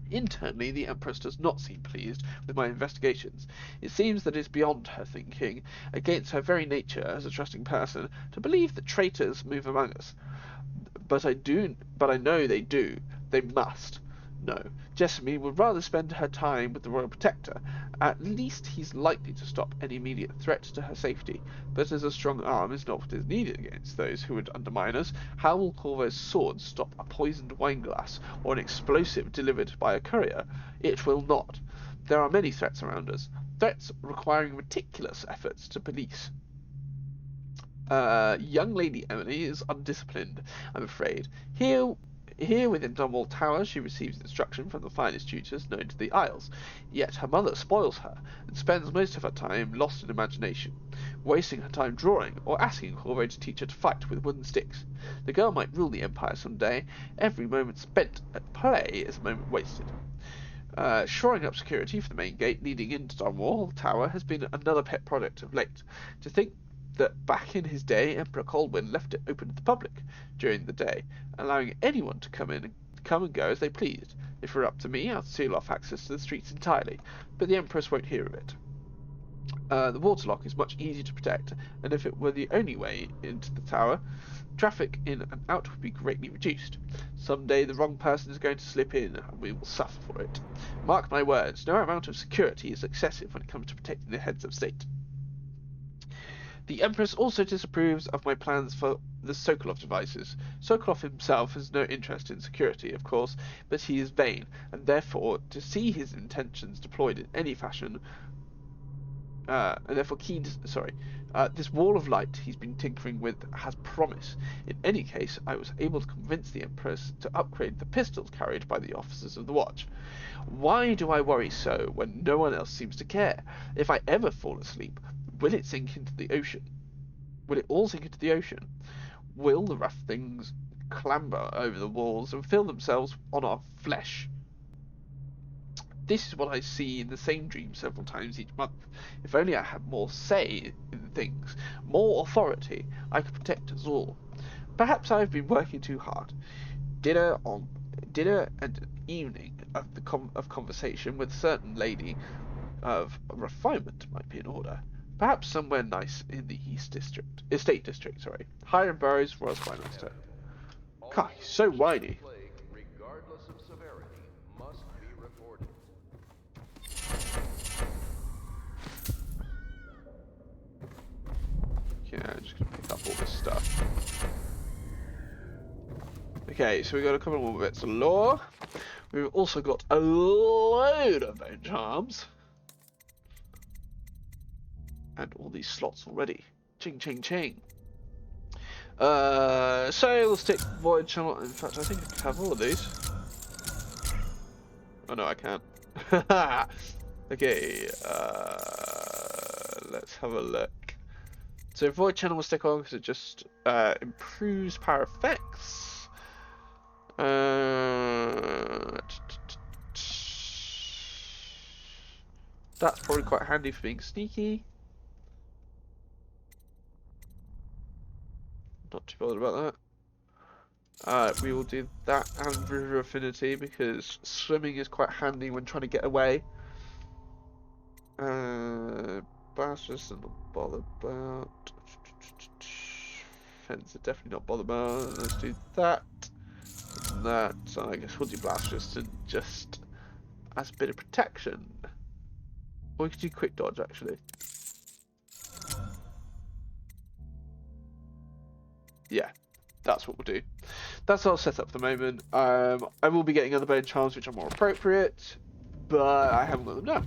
Internally, the Empress does not seem pleased with my investigations. It seems that it is beyond her thinking, against her very nature as a trusting person, to believe that traitors move among us. But I know they do. They must. No, Jessamine would rather spend her time with the Royal Protector. At least he's likely to stop any immediate threat to her safety. But as a strong arm is not what is needed against those who would undermine us, how will Corvo's sword stop a poisoned wineglass or an explosive delivered by a courier? It will not. There are many threats around us, threats requiring meticulous efforts to police. Young Lady Emily is undisciplined, I'm afraid. Here within Dunwall Tower she receives instruction from the finest tutors known to the Isles, yet her mother spoils her, and spends most of her time lost in imagination, wasting her time drawing, or asking Corvo to teach her to fight with wooden sticks. The girl might rule the Empire some day. Every moment spent at play is a moment wasted. Shoring up security for the main gate leading into Dunwall Tower has been another pet project of late. To think that back in his day Emperor Colwyn left it open to the public during the day, allowing anyone to come and go as they pleased. If it were up to me, I'd seal off access to the streets entirely, but the Empress won't hear of it. The waterlock is much easier to protect, and if it were the only way into the tower, traffic in and out would be greatly reduced. Some day the wrong person is going to slip in, and we will suffer for it. Mark my words, no amount of security is excessive when it comes to protecting the heads of state. The Empress also disapproves of my plans for the Sokolov devices. Sokolov himself has no interest in security, of course, but he is vain, and therefore to see his intentions deployed in any fashion, this wall of light he's been tinkering with has promise. In any case, I was able to convince the Empress to upgrade the pistols carried by the officers of the watch. Why do I worry so when no one else seems to care? If I ever fall asleep, will it sink into the ocean? Will it all sink into the ocean? Will the rough things clamber over the walls and fill themselves on our flesh? This is what I see in the same dream several times each month. If only I had more say in things, more authority, I could protect us all. Perhaps I have been working too hard. Dinner and an evening of conversation with a certain lady of refinement might be in order. Perhaps somewhere nice in the Estate District. Hiram Burroughs, Royal Spymaster. God, he's so whiny. Regardless of severity, must be reported. Okay, I'm just gonna pick up all this stuff. Okay, so we got a couple more bits of lore. We've also got a load of bone charms. And all these slots already. Ching, ching, ching. So we'll stick Void Channel. In fact, I think I can have all of these. Oh no, I can't. Okay, let's have a look. So Void Channel will stick on because it just improves power effects. That's probably quite handy for being sneaky. Not too bothered about that. We will do that and River Affinity because swimming is quite handy when trying to get away. Blast resistance not bothered about. Fence are definitely not bothered about. Let's do that. And that. So I guess we'll do blast resistance just as a bit of protection. Or we could do quick dodge actually. Yeah, that's what we'll do. That's our setup for the moment. I will be getting other bone charms which are more appropriate, but I haven't got them now.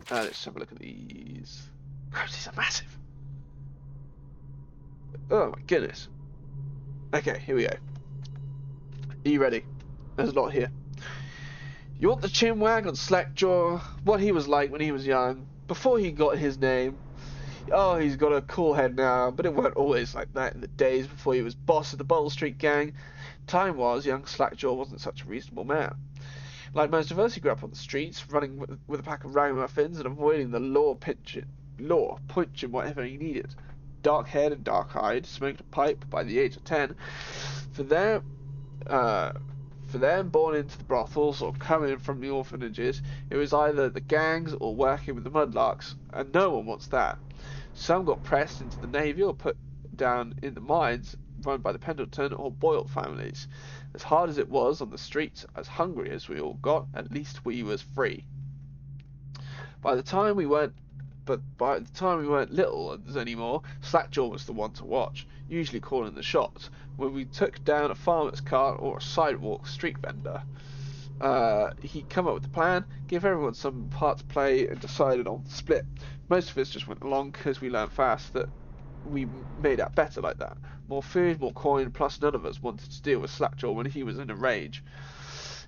Let's have a look at these. Gross, these are massive. Oh my goodness. Okay, here we go. Are you ready? There's a lot here. You want the chinwag on Slackjaw? What he was like when he was young, before he got his name. Oh, he's got a cool head now, but it weren't always like that in the days before he was boss of the Bottle Street gang. Time was, young Slackjaw wasn't such a reasonable man. Like most of us, he grew up on the streets, running with a pack of ragamuffins and avoiding the law punching whatever he needed. Dark-haired and dark-eyed, smoked a pipe by the age of 10. For them born into the brothels or coming from the orphanages, it was either the gangs or working with the mudlarks, and no one wants that. Some got pressed into the navy or put down in the mines run by the Pendleton or Boyle families. As hard as it was on the streets, as hungry as we all got, at least we was free. By the time we weren't little anymore, Slackjaw was the one to watch, usually calling the shots. When we took down a farmer's cart or a sidewalk street vendor, he'd come up with a plan, give everyone some part to play, and decided on the split. Most of us just went along because we learned fast that we made out better like that. More food, more coin, plus none of us wanted to deal with Slackjaw when he was in a rage.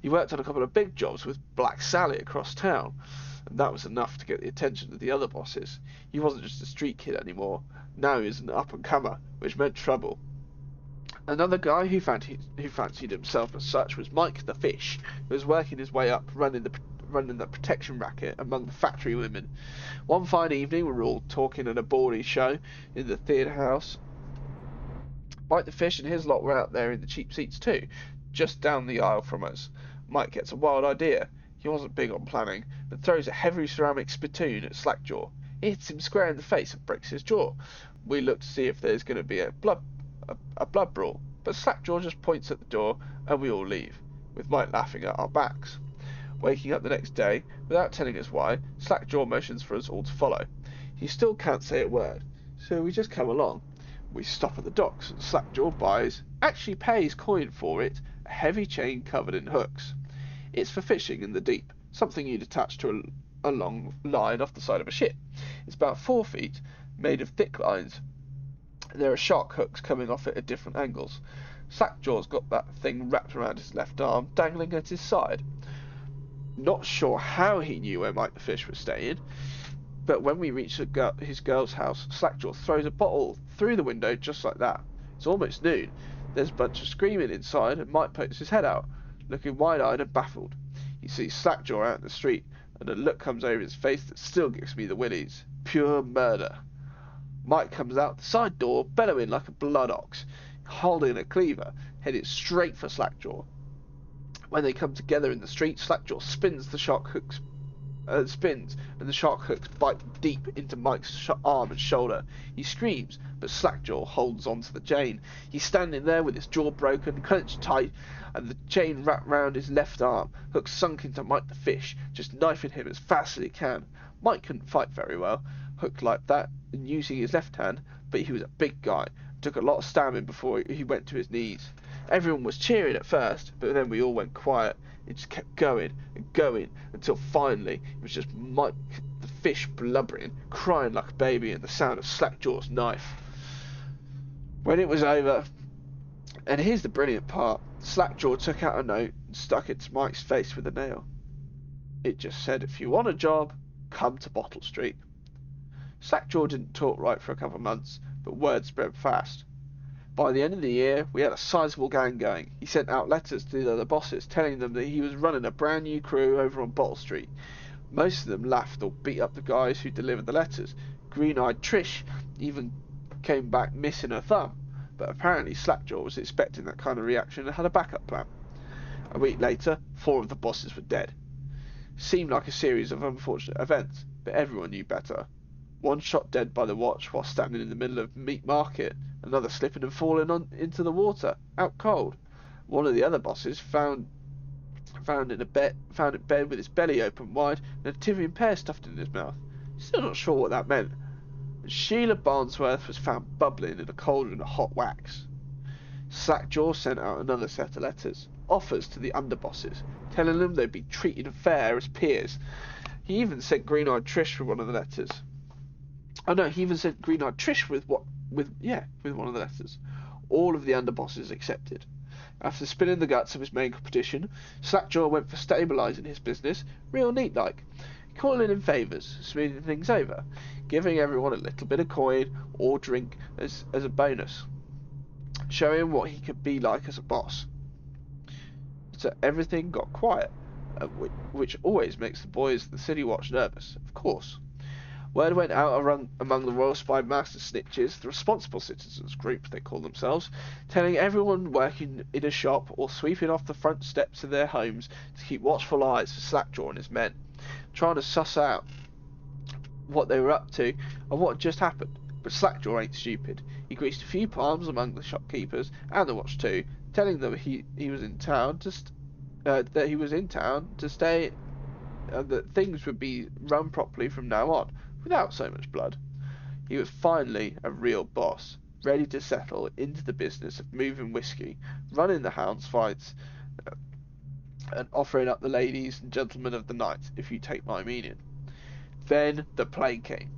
He worked on a couple of big jobs with Black Sally across town, and that was enough to get the attention of the other bosses. He wasn't just a street kid anymore. Now he was an up-and-comer, which meant trouble. Another guy who fancied himself as such was Mike the Fish, who was working his way up, running the protection racket among the factory women. One fine evening, we were all talking at a bawdy show in the theatre house. Mike the Fish and his lot were out there in the cheap seats too, just down the aisle from us. Mike gets a wild idea. He wasn't big on planning, but throws a heavy ceramic spittoon at Slackjaw. It hits him square in the face and breaks his jaw. We look to see if there's going to be a blood brawl, but Slackjaw just points at the door and we all leave, with Mike laughing at our backs. Waking up the next day, without telling us why, Slackjaw motions for us all to follow. He still can't say a word, so we just come along. We stop at the docks, and Slackjaw actually pays coin for it, a heavy chain covered in hooks. It's for fishing in the deep, something you'd attach to a long line off the side of a ship. It's about 4 feet, made of thick lines. There are shark hooks coming off it at different angles. Slackjaw's got that thing wrapped around his left arm, dangling at his side. Not sure how he knew where Mike the Fish was staying, but when we reach his girl's house, Slackjaw throws a bottle through the window just like that. It's almost noon. There's a bunch of screaming inside, and Mike pokes his head out, looking wide-eyed and baffled. He sees Slackjaw out in the street, and a look comes over his face that still gives me the willies. Pure murder. Mike comes out the side door, bellowing like a blood ox, holding a cleaver, headed straight for Slackjaw. When they come together in the street, Slackjaw spins, and the shark hooks bite deep into Mike's arm and shoulder. He screams, but Slackjaw holds onto the chain. He's standing there with his jaw broken, clenched tight, and the chain wrapped round his left arm, hooks sunk into Mike the Fish, just knifing him as fast as he can. Mike couldn't fight very well, hooked like that, and using his left hand, but he was a big guy. Took a lot of stabbing before he went to his knees. Everyone was cheering at first, but then we all went quiet. It just kept going and going until finally it was just Mike the Fish blubbering, crying like a baby, and the sound of Slackjaw's knife. When it was over, and here's the brilliant part, Slackjaw took out a note and stuck it to Mike's face with a nail. It just said, "If you want a job, come to Bottle Street." Slackjaw didn't talk right for a couple of months, but word spread fast. By the end of the year, we had a sizable gang going. He sent out letters to the other bosses, telling them that he was running a brand new crew over on Bottle Street. Most of them laughed or beat up the guys who delivered the letters. Green-eyed Trish even came back missing her thumb, but apparently Slackjaw was expecting that kind of reaction and had a backup plan. A week later, 4 of the bosses were dead. Seemed like a series of unfortunate events, but everyone knew better. One shot dead by the watch while standing in the middle of meat market, another slipping and falling into the water, out cold. One of the other bosses found in bed with his belly open wide and a Tyrian pear stuffed in his mouth. Still not sure what that meant. And Sheila Barnsworth was found bubbling in a cauldron of hot wax. Slackjaw sent out another set of letters, offers to the underbosses, telling them they'd be treated fair as peers. He even sent Green-eyed Trish with one of the letters. Oh no, he even sent Green-eyed Trish with one of the letters. All of the underbosses accepted. After spilling the guts of his main competition, Slackjaw went for stabilising his business, real neat-like, calling in favours, smoothing things over, giving everyone a little bit of coin or drink as a bonus, showing what he could be like as a boss. So everything got quiet, which always makes the boys of the City Watch nervous, of course. Word went out among the Royal Spy Master Snitches, the Responsible Citizens group they call themselves, telling everyone working in a shop or sweeping off the front steps of their homes to keep watchful eyes for Slackjaw and his men, trying to suss out what they were up to and what just happened. But Slackjaw ain't stupid. He greased a few palms among the shopkeepers and the watch too, telling them he was in town to stay, and that things would be run properly from now on, without so much blood. He was finally a real boss, ready to settle into the business of moving whiskey, running the hounds fights, and offering up the ladies and gentlemen of the night, if you take my meaning. Then the plague came.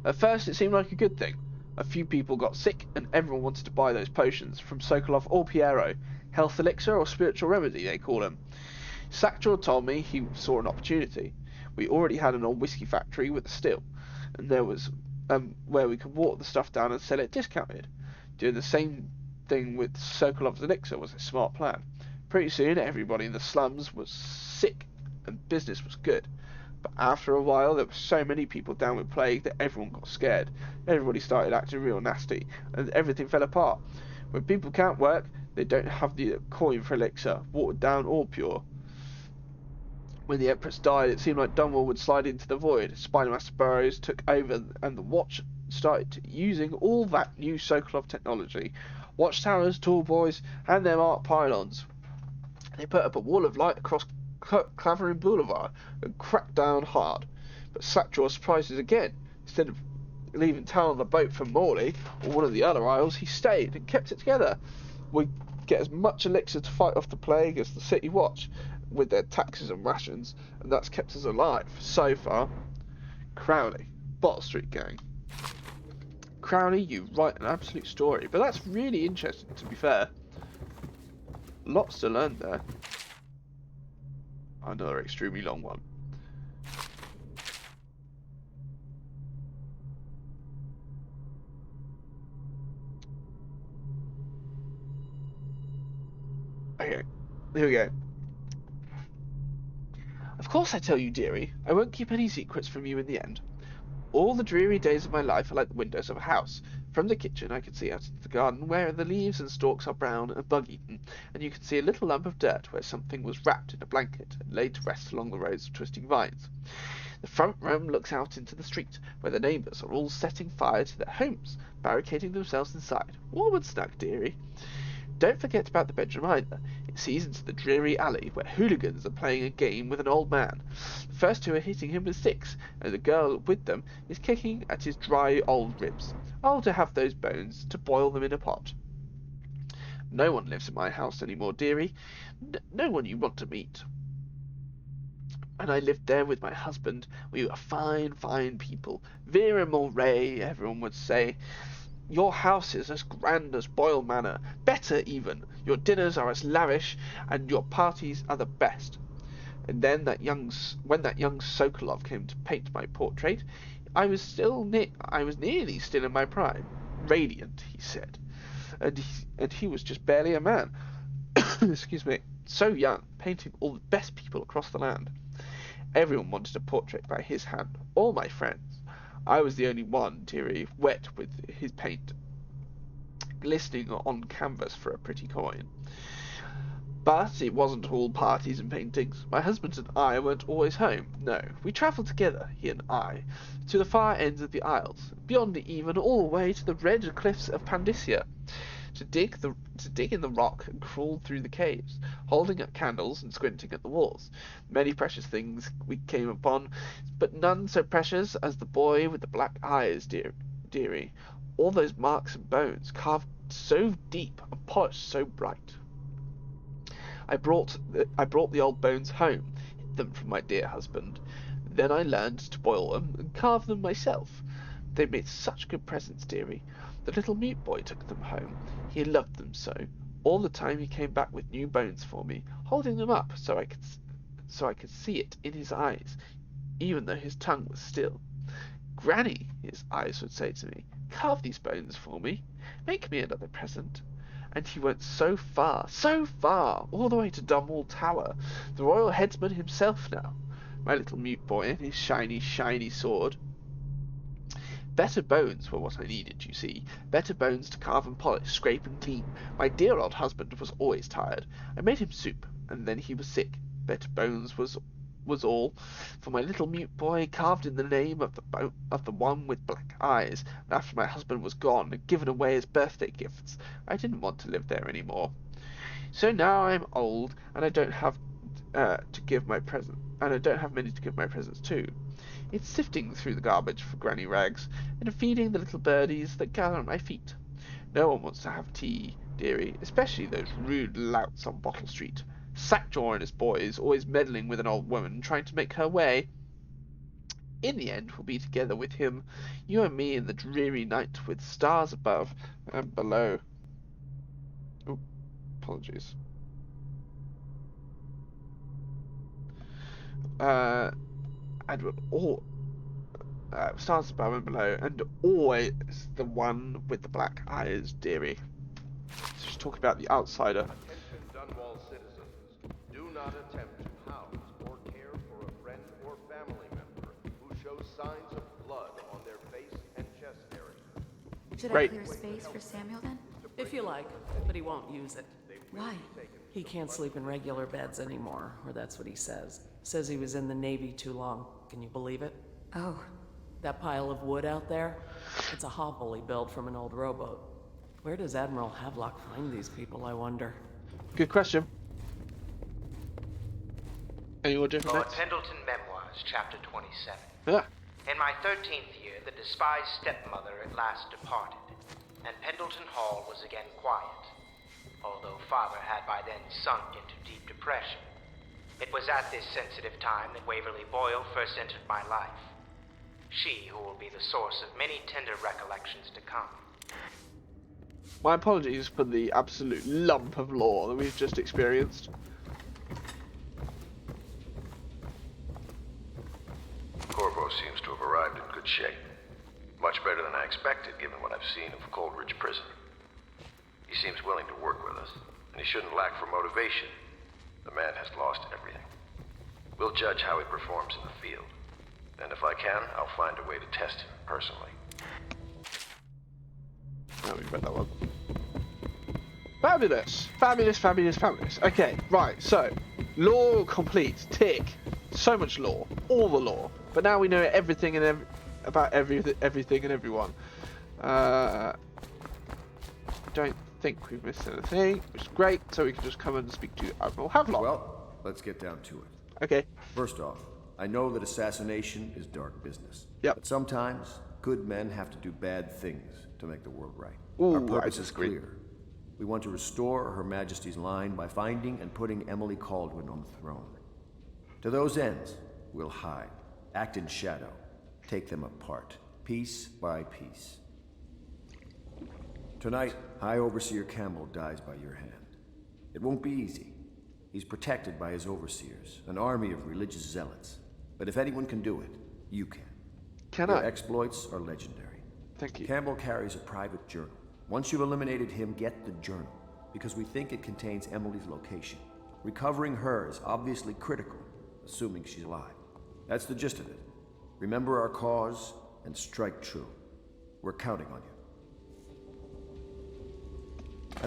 At first it seemed like a good thing. A few people got sick and everyone wanted to buy those potions, from Sokolov or Piero, health elixir or spiritual remedy they call them. Slackjaw told me he saw an opportunity. We already had an old whiskey factory with a still, and there was where we could water the stuff down and sell it discounted. Doing the same thing with Sokolov's elixir was a smart plan. Pretty soon everybody in the slums was sick and business was good. But after a while there were so many people down with plague that everyone got scared. Everybody started acting real nasty and everything fell apart. When people can't work, they don't have the coin for elixir, watered down or pure. When the Empress died, it seemed like Dunwall would slide into the void. Spidermaster Burroughs took over and the Watch started using all that new Sokolov technology. Watchtowers, tall boys, and them arc pylons. They put up a wall of light across Clavering Boulevard and cracked down hard. But Slackjaw surprised us again. Instead of leaving town on the boat for Morley or one of the other isles, he stayed and kept it together. We get as much elixir to fight off the plague as the City Watch, with their taxes and rations, and that's kept us alive so far. Crowley, Bottle Street Gang. Crowley, you write an absolute story, but that's really interesting, to be fair. Lots to learn there. Another extremely long one. Okay, here we go. Of course I tell you, dearie. I won't keep any secrets from you in the end. All the dreary days of my life are like the windows of a house. From the kitchen I can see out into the garden where the leaves and stalks are brown and bug-eaten, and you can see a little lump of dirt where something was wrapped in a blanket and laid to rest along the rows of twisting vines. The front room looks out into the street, where the neighbours are all setting fire to their homes, barricading themselves inside. Warm and snug, dearie. Don't forget about the bedroom either. It sees into the dreary alley where hooligans are playing a game with an old man. The first two are hitting him with sticks, and the girl with them is kicking at his dry old ribs. Oh, to have those bones, to boil them in a pot. No one lives in my house any more, dearie. No one you want to meet. And I lived there with my husband. We were fine, fine people. Vera Moray, everyone would say. Your house is as grand as Boyle Manor, better even. Your dinners are as lavish, and your parties are the best. And then when that young Sokolov came to paint my portrait, I was nearly still in my prime. Radiant, he said, and he was just barely a man. Excuse me, so young, painting all the best people across the land. Everyone wanted a portrait by his hand, all my friends. I was the only one, dearie, wet with his paint, glistening on canvas for a pretty coin. But it wasn't all parties and paintings. My husband and I weren't always home. No, we travelled together, he and I, to the far ends of the Isles, beyond even all the way to the red cliffs of Pandysia, to dig in the rock and crawl through the caves, holding up candles and squinting at the walls. Many precious things we came upon, but none so precious as the boy with the black eyes, dearie. All those marks and bones, carved so deep and polished so bright. I brought the old bones home, hid them from my dear husband. Then I learned to boil them and carve them myself. They made such good presents, dearie. The little mute boy took them home. He loved them so. All the time he came back with new bones for me, holding them up so I could see it in his eyes, even though his tongue was still. Granny, his eyes would say to me, carve these bones for me. Make me another present. And he went so far, all the way to Dunwall Tower, the royal headsman himself now. My little mute boy and his shiny, shiny sword. Better bones were what I needed, you see. Better bones to carve and polish, scrape and clean. My dear old husband was always tired. I made him soup, and then he was sick. Better bones was all. For my little mute boy, carved in the name of the one with black eyes. And after my husband was gone and given away as birthday gifts, I didn't want to live there any more. So now I'm old, and I don't have to give my present, and I don't have many to give my presents to. It's sifting through the garbage for granny rags, and feeding the little birdies that gather at my feet. No one wants to have tea, dearie, especially those rude louts on Bottle Street. Sackjaw and his boys, always meddling with an old woman, trying to make her way. In the end, we'll be together with him, you and me in the dreary night, with stars above and below. Oh, apologies. And we'll all stars above and below, and always the one with the black eyes, dearie. So just talk about the outsider. Attention Dunwall citizens. Do not attempt to house or care for a friend or family member who shows signs of blood on their face and chest area. Should I clear space for Samuel then? If you like, but he won't use it. Why? He can't sleep in regular beds anymore, or that's what he says. Says he was in the Navy too long. Can you believe it? Oh. That pile of wood out there? It's a hovel he built from an old rowboat. Where does Admiral Havelock find these people, I wonder? Good question. Any more different Lord bits? Pendleton Memoirs, Chapter 27. Yeah. In my 13th year, the despised stepmother at last departed, and Pendleton Hall was again quiet, although Father had by then sunk into deep depression. It was at this sensitive time that Waverly Boyle first entered my life. She who will be the source of many tender recollections to come. My apologies for the absolute lump of lore that we've just experienced. Corvo seems to have arrived in good shape. Much better than I expected, given what I've seen of Coleridge Prison. He seems willing to work with us, and he shouldn't lack for motivation. The man has lost everything. We'll judge how he performs in the field. And if I can, I'll find a way to test him personally. Oh, we read that one. Fabulous! Fabulous, fabulous, fabulous. Okay, right, so, lore complete. Tick. So much lore. All the lore. But now we know everything and about everything and everyone. Don't think we've missed anything, which is great, so we can just come and speak to Admiral Havelock. Well, let's get down to it. Okay. First off, I know that assassination is dark business. Yep. But sometimes, good men have to do bad things to make the world right. Ooh, our purpose is clear. We want to restore Her Majesty's line by finding and putting Emily Kaldwin on the throne. To those ends, we'll hide, act in shadow, take them apart, piece by piece. Tonight, High Overseer Campbell dies by your hand. It won't be easy. He's protected by his overseers, an army of religious zealots. But if anyone can do it, you can. Your exploits are legendary. Thank you. Campbell carries a private journal. Once you've eliminated him, get the journal, because we think it contains Emily's location. Recovering her is obviously critical, assuming she's alive. That's the gist of it. Remember our cause and strike true. We're counting on you.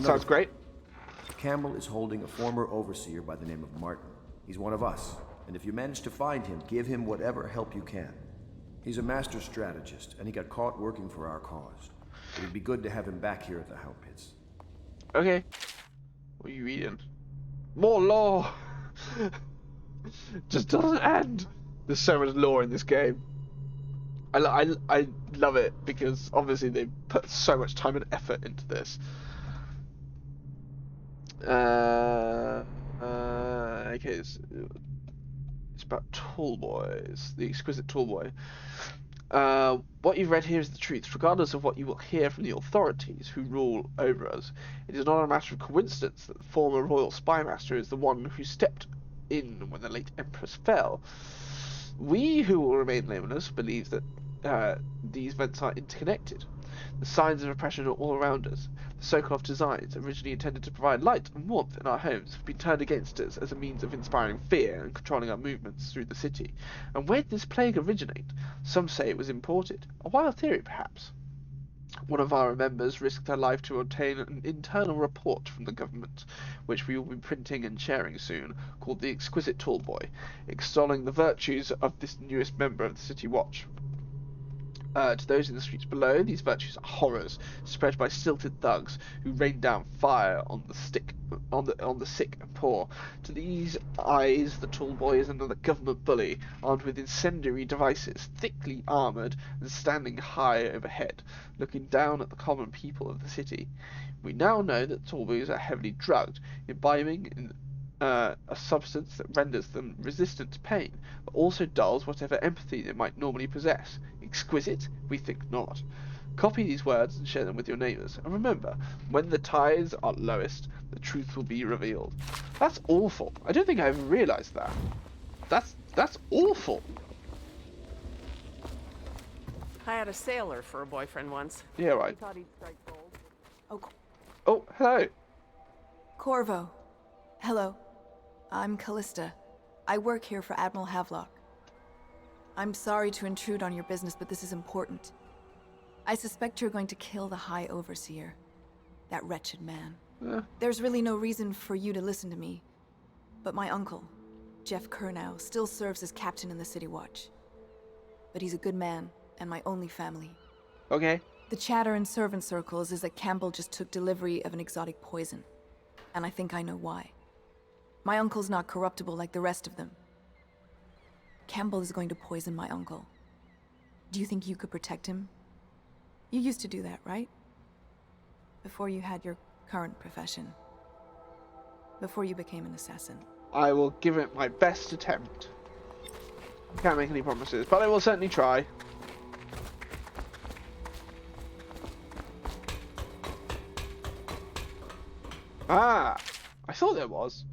Sounds great. Campbell is holding a former overseer by the name of Martin. He's one of us, and if you manage to find him, give him whatever help you can. He's a master strategist, and he got caught working for our cause. It would be good to have him back here at the Hound Pits. Okay. What are you reading? More lore! Just doesn't end! There's so much lore in this game. I love it, because obviously they put so much time and effort into this. Okay, it's about Tall Boys, the exquisite Tall Boy. What you've read here is the truth, regardless of what you will hear from the authorities who rule over us. It is not a matter of coincidence that the former royal spymaster is the one who stepped in when the late Empress fell. We, who will remain nameless, believe that these events are interconnected. The signs of oppression are all around us. The Sokolov designs, originally intended to provide light and warmth in our homes, have been turned against us as a means of inspiring fear and controlling our movements through the city. And where did this plague originate? Some say it was imported. A wild theory, perhaps. One of our members risked her life to obtain an internal report from the government, which we will be printing and sharing soon, called The Exquisite Tallboy, extolling the virtues of this newest member of the City Watch. To those in the streets below, these virtues are horrors spread by stilted thugs who rain down fire on the sick and poor. To these eyes, the tall boy is another government bully, armed with incendiary devices, thickly armoured and standing high overhead, looking down at the common people of the city. We now know that tall boys are heavily drugged, imbibing a substance that renders them resistant to pain, but also dulls whatever empathy they might normally possess. Exquisite? We think not. Copy these words and share them with your neighbours. And remember, when the tides are lowest, the truth will be revealed. That's awful. I don't think I ever realised that. That's awful. I had a sailor for a boyfriend once. Yeah, right. He thought he'd strike gold. Oh, hello. Corvo. Hello. I'm Callista. I work here for Admiral Havelock. I'm sorry to intrude on your business, but this is important. I suspect you're going to kill the High Overseer. That wretched man. There's really no reason for you to listen to me. But my uncle, Jeff Kernow, still serves as captain in the City Watch. But he's a good man, and my only family. Okay. The chatter in servant circles is that Campbell just took delivery of an exotic poison. And I think I know why. My uncle's not corruptible like the rest of them. Campbell is going to poison my uncle. Do you think you could protect him? You used to do that, right? Before you had your current profession. Before you became an assassin. I will give it my best attempt. I can't make any promises, but I will certainly try. Ah! I thought there was.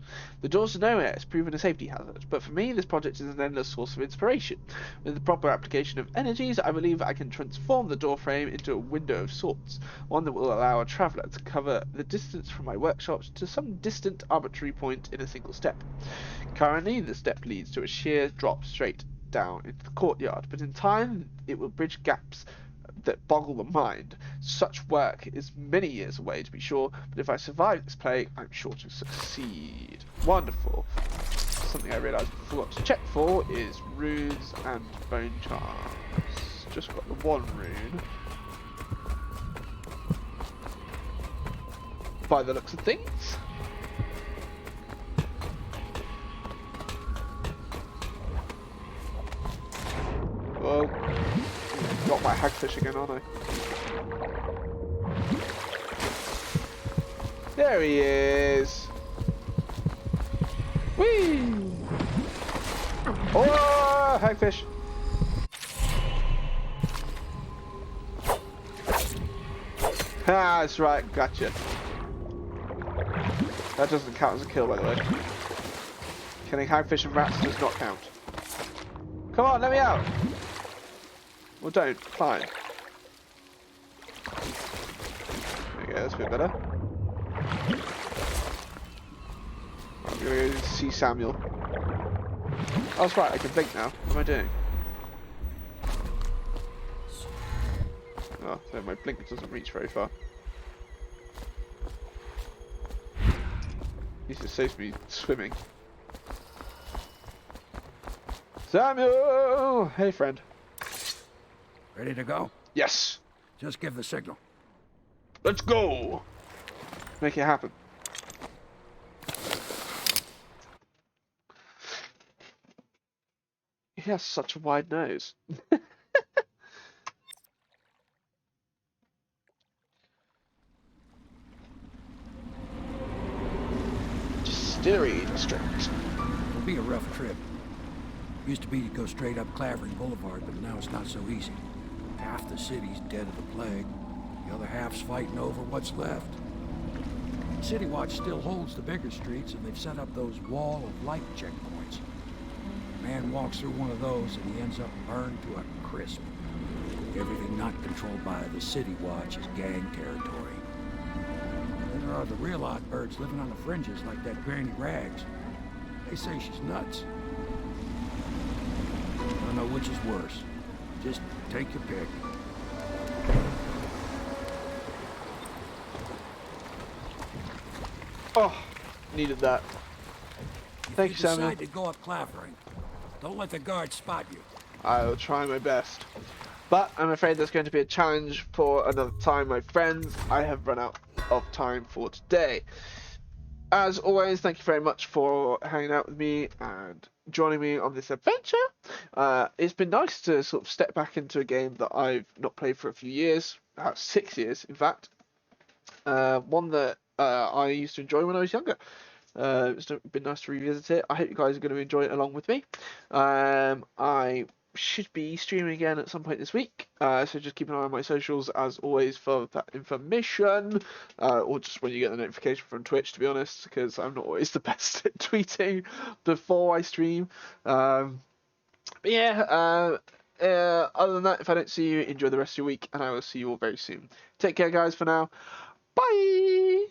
The doors to nowhere has proven a safety hazard, but for me this project is an endless source of inspiration. With the proper application of energies, I believe I can transform the door frame into a window of sorts, one that will allow a traveller to cover the distance from my workshops to some distant arbitrary point in a single step. Currently, the step leads to a sheer drop straight down into the courtyard, but in time it will bridge gaps that boggle the mind. Such work is many years away, to be sure, but if I survive this plague, I'm sure to succeed. Wonderful. Something I realised I forgot to check for is runes and bone charms. Just got the one rune. By the looks of things. Well, got my hagfish again, aren't I? There he is. Whee! Oh, hagfish. Ah, that's right, gotcha. That doesn't count as a kill, by the way. Killing hagfish and rats does not count. Come on, let me out! Well, don't. Climb. There we go, that's a bit better. I'm gonna go see Samuel. Oh, that's right, I can blink now. What am I doing? Oh, so my blink doesn't reach very far. This is supposed to be swimming. Samuel! Hey, friend. Ready to go? Yes. Just give the signal. Let's go. Make it happen. He has such a wide nose. Distillery district. It'll be a rough trip. Used to be to go straight up Clavering Boulevard, but now it's not so easy. Half the city's dead of the plague. The other half's fighting over what's left. City Watch still holds the bigger streets, and they've set up those wall of light checkpoints. A man walks through one of those, and he ends up burned to a crisp. Everything not controlled by the City Watch is gang territory. Then there are the real odd birds living on the fringes, like that Granny Rags. They say she's nuts. I don't know which is worse. Just take your pick. Oh, needed that. Thank you, Samuel. If you decide to go up Clavering, don't let the guards spot you. I'll try my best. But I'm afraid there's going to be a challenge for another time, my friends. I have run out of time for today. As always, thank you very much for hanging out with me and joining me on this adventure. It's been nice to sort of step back into a game that I've not played for a few years, about 6 years in fact. One that I used to enjoy when I was younger. It's been nice to revisit it. I hope you guys are going to enjoy it along with me. I should be streaming again at some point this week, so just keep an eye on my socials as always for that information, or just when you get the notification from Twitch, to be honest, because I'm not always the best at tweeting before I stream. But yeah, other than that, if I don't see you, enjoy the rest of your week, and I will see you all very soon. Take care, guys, for now. Bye!